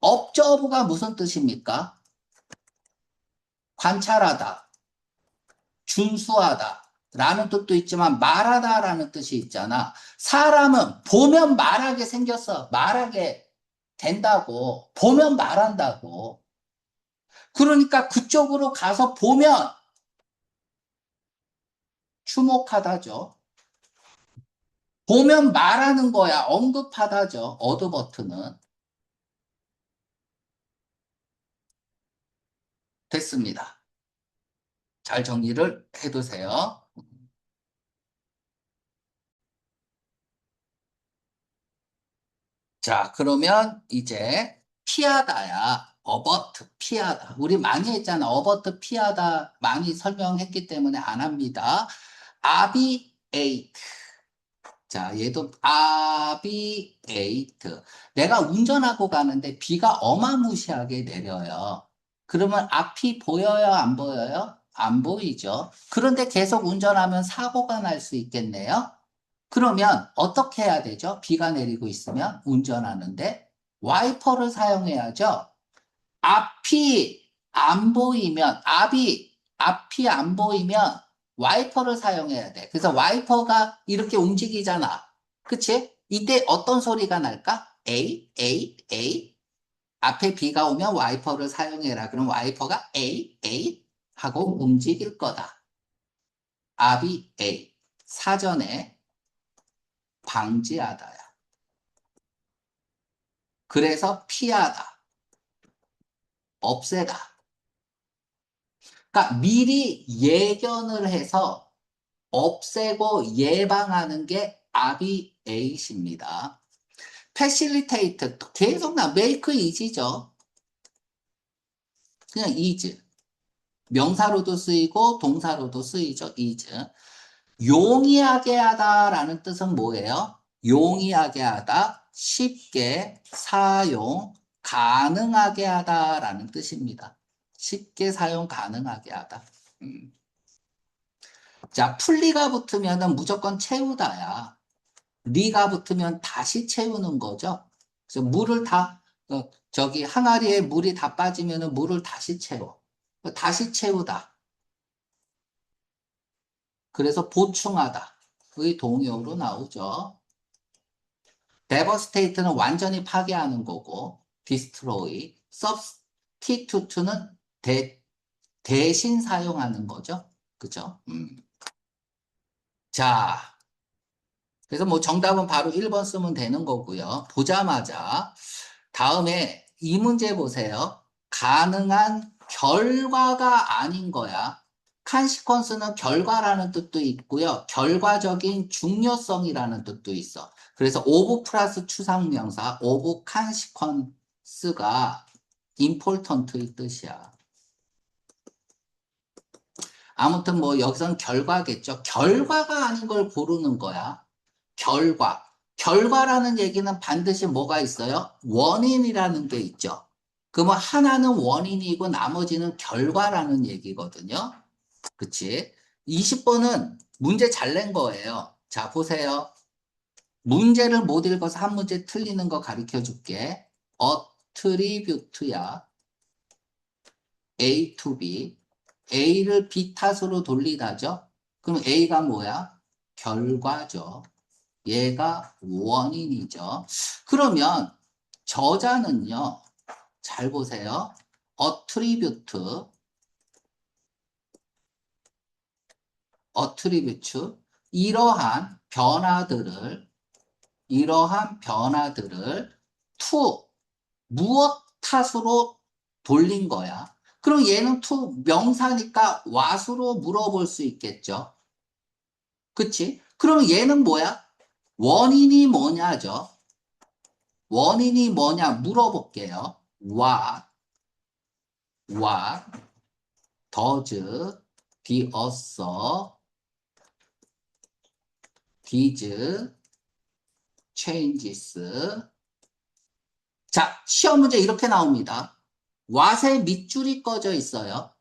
observe가 무슨 뜻입니까? 관찰하다, 준수하다 라는 뜻도 있지만 말하다 라는 뜻이 있잖아. 사람은 보면 말하게 생겼어. 말하게 된다고. 보면 말한다고. 그러니까 그쪽으로 가서 보면 주목하다죠. 보면 말하는 거야. 언급하다죠. 어드버트는. 됐습니다. 잘 정리를 해두세요. 자, 그러면 이제 피하다야. 어버트, 피하다. 우리 많이 했잖아. 어버트, 피하다 많이 설명했기 때문에 안 합니다. 아비에이트. 자, 얘도 아비에이트. 내가 운전하고 가는데 비가 어마무시하게 내려요. 그러면 앞이 보여요? 안 보여요? 안 보이죠. 그런데 계속 운전하면 사고가 날 수 있겠네요. 그러면 어떻게 해야 되죠? 비가 내리고 있으면 운전하는데 와이퍼를 사용해야죠. 앞이 안 보이면 와이퍼를 사용해야 돼. 그래서 와이퍼가 이렇게 움직이잖아. 그치? 이때 어떤 소리가 날까? 에이, 에이, 에이. 앞에 비가 오면 와이퍼를 사용해라. 그럼 와이퍼가 에이, 에이 하고 움직일 거다. 앞이 에이. 사전에 방지하다야. 그래서 피하다, 없애다. 그러니까 미리 예견을 해서 없애고 예방하는 게 아비에이트입니다. 패실리테이트 계속 메이크 이지죠. 그냥 이즈. 명사로도 쓰이고 동사로도 쓰이죠. 이즈. 용이하게 하다라는 뜻은 뭐예요? 용이하게 하다, 쉽게 사용 가능하게 하다라는 뜻입니다. 쉽게 사용 가능하게 하다. 음. 자, 풀리가 붙으면 무조건 채우다야. 리가 붙으면 다시 채우는 거죠. 그래서 물을 저기 항아리에 물이 다 빠지면 물을 다시 채워. 다시 채우다. 그래서 보충하다. 의 동의어로 나오죠. devastate는 완전히 파괴하는 거고, destroy, substitute는 대신 사용하는 거죠. 그죠? 자, 그래서 뭐 정답은 바로 1번 쓰면 되는 거고요. 보자마자 다음에 이 문제 보세요. 가능한 결과가 아닌 거야. consequence는 결과라는 뜻도 있고요. 결과적인 중요성이라는 뜻도 있어. 그래서 of 플러스 추상명사 of consequence가 important의 뜻이야. 아무튼 뭐 여기서는 결과겠죠. 결과가 아닌 걸 고르는 거야. 결과. 결과라는 얘기는 반드시 뭐가 있어요? 원인이라는 게 있죠. 그러면 하나는 원인이고 나머지는 결과라는 얘기거든요. 그치? 20번은 문제 잘 낸 거예요. 자, 보세요. 문제를 못 읽어서 한 문제 틀리는 거 가르쳐 줄게. attribute야. A to B. A를 B 탓으로 돌리다죠. 그럼 A가 뭐야? 결과죠. 얘가 원인이죠. 그러면 저자는요. 잘 보세요. attribute 이러한 변화들을 to 무엇 탓으로 돌린 거야. 그럼 얘는 to 명사니까 what으로 물어볼 수 있겠죠. 그치? 그럼 얘는 뭐야? 원인이 뭐냐죠. 원인이 뭐냐 물어볼게요. What does the author these changes 자, 시험 문제 이렇게 나옵니다. 왓의 밑줄이 꺼져 있어요.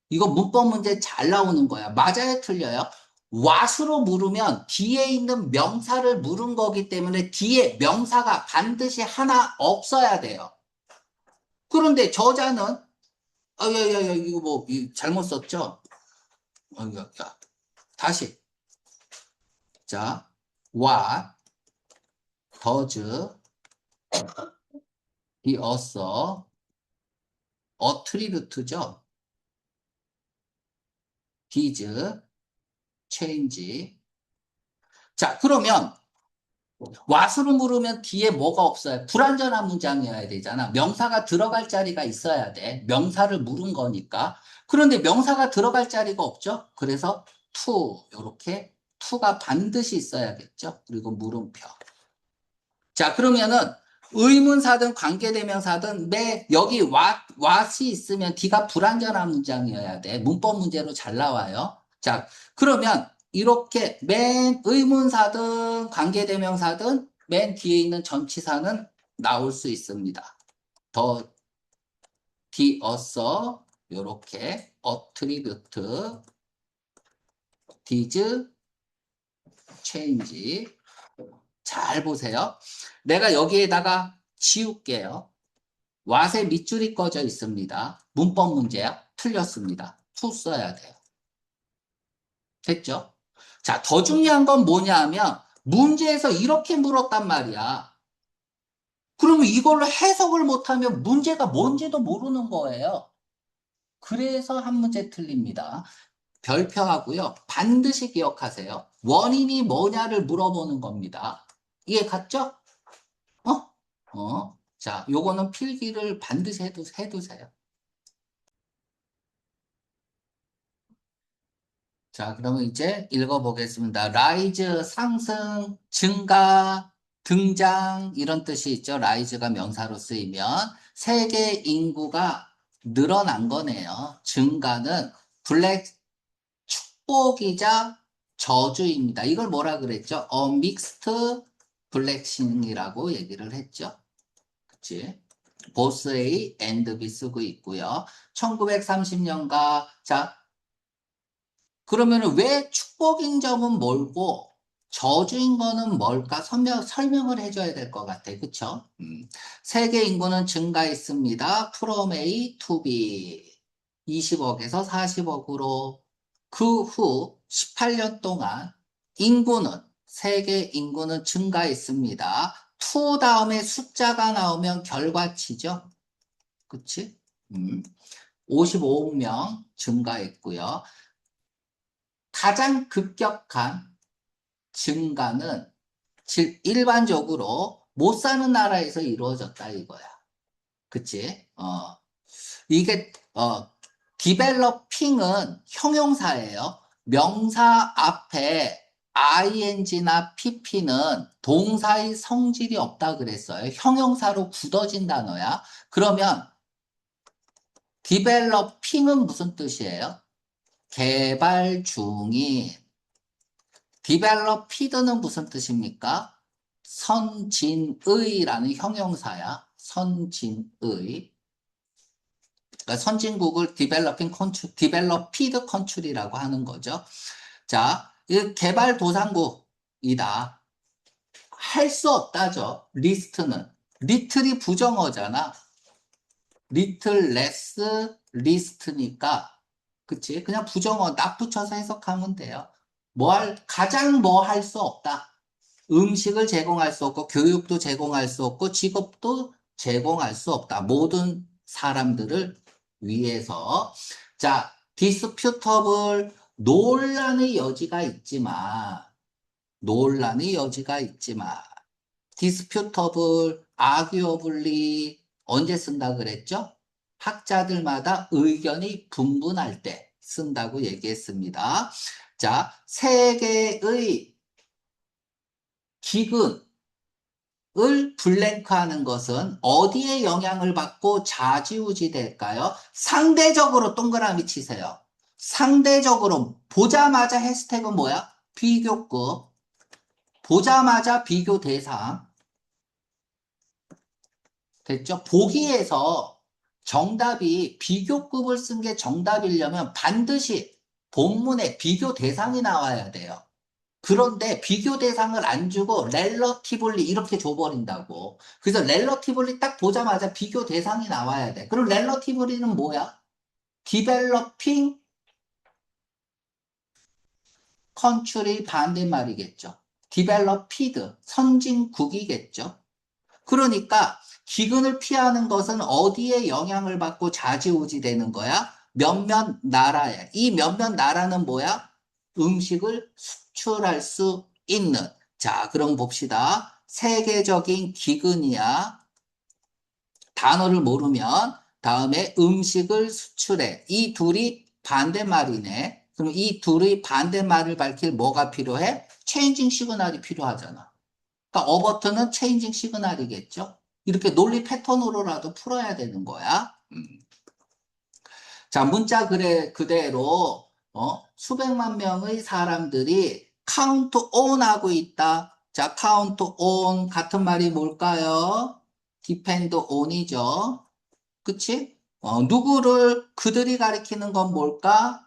이거 문법 문제 잘 나오는 거야. 맞아요, 틀려요? 왓으로 물으면 뒤에 있는 명사를 물은 거기 때문에 뒤에 명사가 반드시 하나 없어야 돼요. 그런데 저자는 야, 이거 뭐 잘못 썼죠? 야. 다시. 자, what does the author attribute죠? did change. 자, 그러면 what으로 물으면 뒤에 뭐가 없어요? 불완전한 문장이어야 되잖아. 명사가 들어갈 자리가 있어야 돼. 명사를 물은 거니까. 그런데 명사가 들어갈 자리가 없죠? 그래서 to, 요렇게 to가 반드시 있어야겠죠? 그리고 물음표. 자, 그러면은 의문사든 관계대명사든 여기 what이 있으면 D가 불완전한 문장이어야 돼. 문법 문제로 잘 나와요. 자, 그러면 이렇게 맨 의문사든 관계대명사든 맨 뒤에 있는 전치사는 나올 수 있습니다. 더 디어서 요렇게 attribute did change 잘 보세요. 내가 여기에다가 지울게요. 왓의 밑줄이 꺼져 있습니다. 문법 문제야. 틀렸습니다. 투 써야 돼요. 됐죠? 자, 더 중요한 건 뭐냐 하면 문제에서 이렇게 물었단 말이야. 그러면 이걸로 해석을 못하면 문제가 뭔지도 모르는 거예요. 그래서 한 문제 틀립니다. 별표하고요. 반드시 기억하세요. 원인이 뭐냐를 물어보는 겁니다. 이해 갔죠? 자, 요거는 필기를 반드시 해두세요. 자, 그러면 이제 읽어보겠습니다. rise, 상승, 증가, 등장, 이런 뜻이 있죠. rise가 명사로 쓰이면 세계 인구가 늘어난 거네요. 증가는 블랙 축복이자 저주입니다. 이걸 뭐라 그랬죠? mixed blessing이라고 얘기를 했죠. 그치? 보스 A, and B 쓰고 있고요. 1930년가, 자, 그러면 왜 축복인 점은 뭘고 저주인 거는 뭘까 설명을 해줘야 될 것 같아. 그쵸? 세계 인구는 증가했습니다. from A to B. 20억에서 40억으로 그 후 18년 동안 세계 인구는 증가했습니다. to 다음에 숫자가 나오면 결과치죠. 그치? 55억 명 증가했고요. 가장 급격한 증가는 일반적으로 못 사는 나라에서 이루어졌다 이거야. 그치? 이게 developing은 형용사예요. 명사 앞에 ing나 pp는 동사의 성질이 없다 그랬어요. 형용사로 굳어진 단어야. 그러면 developing은 무슨 뜻이에요? 개발 중인. developed는 무슨 뜻입니까? 선진의라는 형용사야. 선진의. 그러니까 선진국을 developed country라고 하는 거죠. 자, 이 개발도상국이다. 할 수 없다죠. 리스트는. 리틀이 부정어잖아. 리틀 레스 리스트니까 그치? 그냥 부정어 딱 붙여서 해석하면 돼요. 가장 뭐 할 수 없다. 음식을 제공할 수 없고, 교육도 제공할 수 없고, 직업도 제공할 수 없다. 모든 사람들을 위해서. 자, disputable, 논란의 여지가 있지만, disputable, arguably, 언제 쓴다 그랬죠? 학자들마다 의견이 분분할 때 쓴다고 얘기했습니다. 자, 세계의 기근을 블랭크하는 것은 어디에 영향을 받고 좌지우지 될까요? 상대적으로 동그라미 치세요. 상대적으로 보자마자 해시태그는 뭐야? 비교급. 보자마자 비교 대상. 됐죠? 보기에서 정답이 비교급을 쓴 게 정답이려면 반드시 본문에 비교 대상이 나와야 돼요. 그런데 비교 대상을 안 주고 렐러티블리 이렇게 줘버린다고. 그래서 렐러티블리 딱 보자마자 비교 대상이 나와야 돼. 그럼 렐러티블리는 뭐야? 디벨로핑 컨츄리 반대말이겠죠. 디벨로피드 선진국이겠죠. 그러니까 기근을 피하는 것은 어디에 영향을 받고 좌지우지 되는 거야? 몇몇 나라야. 이 몇몇 나라는 뭐야? 음식을 수출할 수 있는. 자, 그럼 봅시다. 세계적인 기근이야. 단어를 모르면 다음에 음식을 수출해. 이 둘이 반대말이네. 그럼 이 둘의 반대말을 밝힐 뭐가 필요해? 체인징 시그널이 필요하잖아. 그러니까 어버트는 체인징 시그널이겠죠. 이렇게 논리 패턴으로라도 풀어야 되는 거야. 자, 문자 그대로 수백만 명의 사람들이 카운트 온 하고 있다. 자, 카운트 온 같은 말이 뭘까요? 디펜드 온이죠. 그치? 누구를 그들이 가리키는 건 뭘까?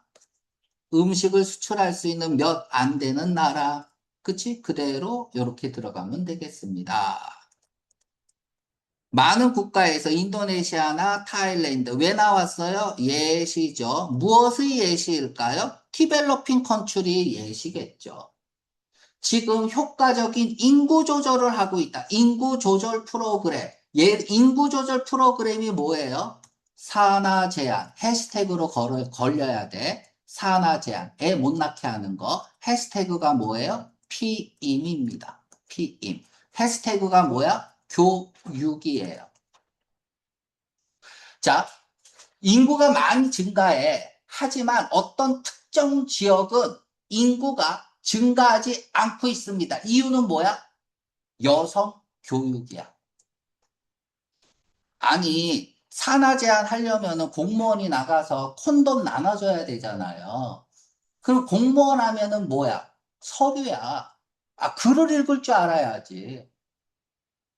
음식을 수출할 수 있는 몇 안 되는 나라. 그치? 그대로 이렇게 들어가면 되겠습니다. 많은 국가에서 인도네시아나 타일랜드 왜 나왔어요? 예시죠. 무엇의 예시일까요? 디벨로핑 컨트리 예시겠죠. 지금 효과적인 인구 조절을 하고 있다. 인구 조절 프로그램. 인구 조절 프로그램이 뭐예요? 산하 제한. 해시태그로 걸려야 돼. 산하 제한. 애 못 낳게 하는 거. 해시태그가 뭐예요? 피임입니다. 피임. 해시태그가 뭐야? 교육이에요. 자, 인구가 많이 증가해. 하지만 어떤 특정 지역은 인구가 증가하지 않고 있습니다. 이유는 뭐야? 여성 교육이야. 아니, 산하 제한 하려면 공무원이 나가서 콘돔 나눠줘야 되잖아요. 그럼 공무원 하면은 뭐야? 서류야. 아, 글을 읽을 줄 알아야지.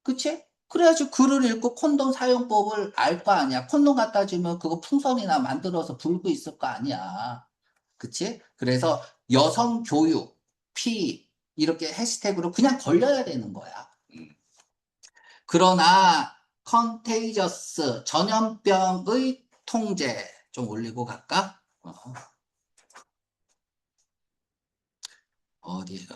그치? 그래야지 글을 읽고 콘돔 사용법을 알 거 아니야. 콘돔 갖다 주면 그거 풍선이나 만들어서 불고 있을 거 아니야. 그치? 그래서 여성 교육, 피, 이렇게 해시태그로 그냥 걸려야 되는 거야. 그러나, 컨테이저스, 전염병의 통제, 좀 올리고 갈까? 어디,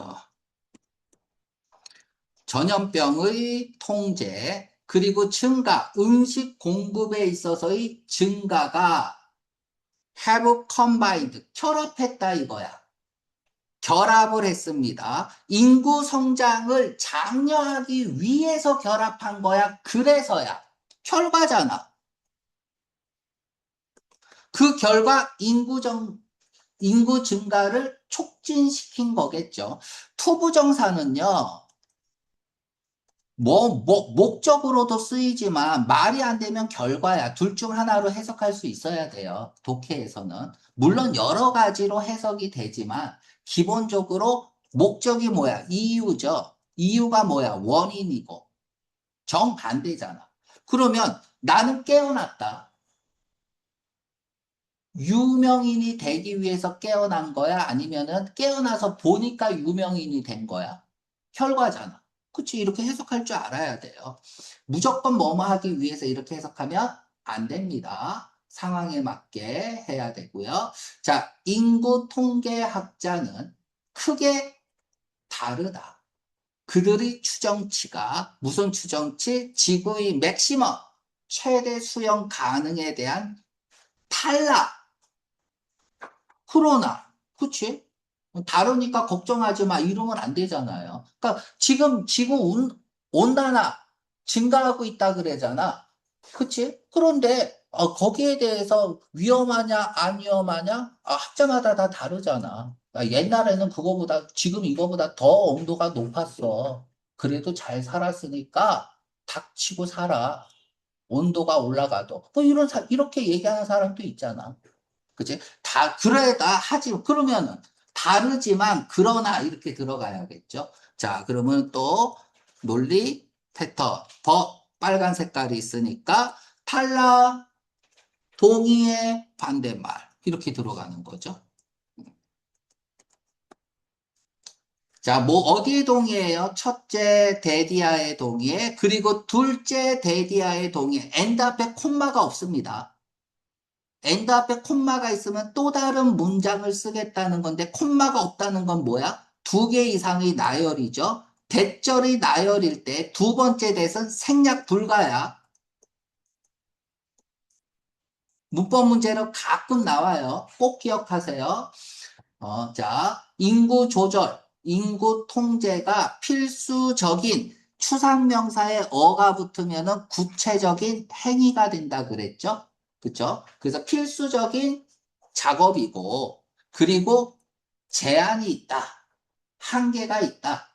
전염병의 통제, 그리고 증가, 음식 공급에 있어서의 증가가 have combined, 결합했다 이거야. 결합을 했습니다. 인구 성장을 장려하기 위해서 결합한 거야. 그래서야. 결과잖아. 그 결과 인구 증가를 촉진시킨 거겠죠. 투부정사는요, 목적으로도 쓰이지만 말이 안 되면 결과야. 둘 중 하나로 해석할 수 있어야 돼요. 독해에서는. 물론 여러 가지로 해석이 되지만 기본적으로 목적이 뭐야? 이유죠. 이유가 뭐야? 원인이고. 정반대잖아. 그러면 나는 깨어났다. 유명인이 되기 위해서 깨어난 거야? 아니면은 깨어나서 보니까 유명인이 된 거야? 결과잖아. 그치? 이렇게 해석할 줄 알아야 돼요. 무조건 뭐뭐 하기 위해서 이렇게 해석하면 안 됩니다. 상황에 맞게 해야 되고요. 자, 인구 통계학자는 크게 다르다. 그들의 추정치가 무슨 추정치? 지구의 맥시멈, 최대 수용 가능에 대한 탈락, 코로나, 그치? 다르니까 걱정하지 마. 이러면 안 되잖아요. 그러니까 지금 지구 온난화 증가하고 있다 그러잖아. 그치? 그런데 거기에 대해서 위험하냐, 안 위험하냐? 학자마다 다 다르잖아. 옛날에는 그거보다, 지금 이거보다 더 온도가 높았어. 그래도 잘 살았으니까 닥치고 살아. 온도가 올라가도. 뭐 이렇게 얘기하는 사람도 있잖아. 그치? 그래다 하지. 그러면은, 다르지만, 그러나, 이렇게 들어가야겠죠? 자, 그러면 또, 논리, 패턴, 빨간 색깔이 있으니까 탈락, 동의의 반대말 이렇게 들어가는 거죠. 자, 뭐 어디에 동의해요? 첫째 데디아의 동의에, 그리고 둘째 데디아의 동의에. 엔드 앞에 콤마가 없습니다. 엔드 앞에 콤마가 있으면 또 다른 문장을 쓰겠다는 건데 콤마가 없다는 건 뭐야? 두 개 이상의 나열이죠. 대절의 나열일 때 두 번째 대선 생략 불가야. 문법 문제로 가끔 나와요. 꼭 기억하세요. 자, 인구 조절, 인구 통제가 필수적인 추상명사에 어가 붙으면은 구체적인 행위가 된다 그랬죠? 그쵸? 그래서 필수적인 작업이고, 그리고 제한이 있다. 한계가 있다.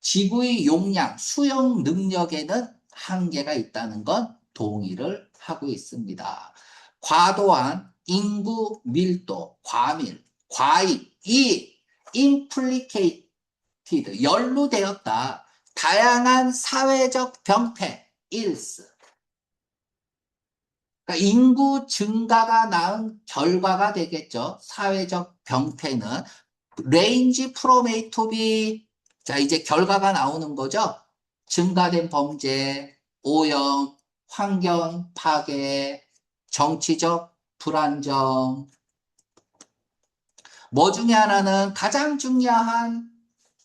지구의 용량, 수용 능력에는 한계가 있다는 건 동의를 하고 있습니다. 과도한 인구 밀도, 과밀, 과잉, 이 implicated, 연루되었다. 다양한 사회적 병폐, ills. 그러니까 인구 증가가 낳은 결과가 되겠죠. 사회적 병폐는 range from A to B. 자, 이제 결과가 나오는 거죠. 증가된 범죄, 오염, 환경 파괴, 정치적 불안정. 뭐 중에 하나는 가장 중요한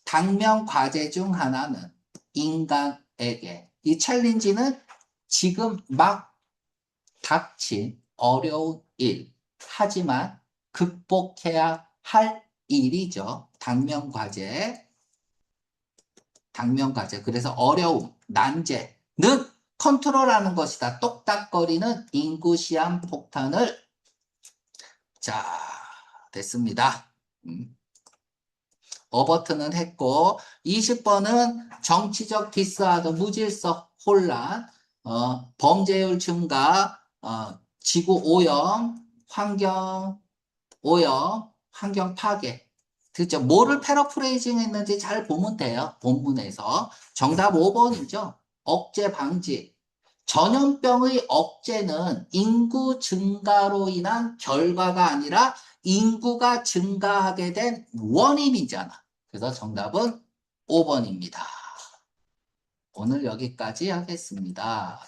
당면 과제 중 하나는 인간에게 이 챌린지는 지금 막 닥친 어려운 일, 하지만 극복해야 할 일이죠. 당면 과제. 당면 과제. 그래서 어려움, 난제는 컨트롤하는 것이다. 똑딱거리는 인구 시한 폭탄을. 자, 됐습니다. 어버트는 했고 20번은 정치적 디스하드, 무질서, 혼란, 범죄율 증가, 지구 오염, 환경 오염, 환경 파괴. 그죠? 뭐를 패러프레이징 했는지 잘 보면 돼요. 본문에서. 정답 5번이죠. 억제 방지. 전염병의 억제는 인구 증가로 인한 결과가 아니라 인구가 증가하게 된 원인이잖아. 그래서 정답은 5번입니다. 오늘 여기까지 하겠습니다.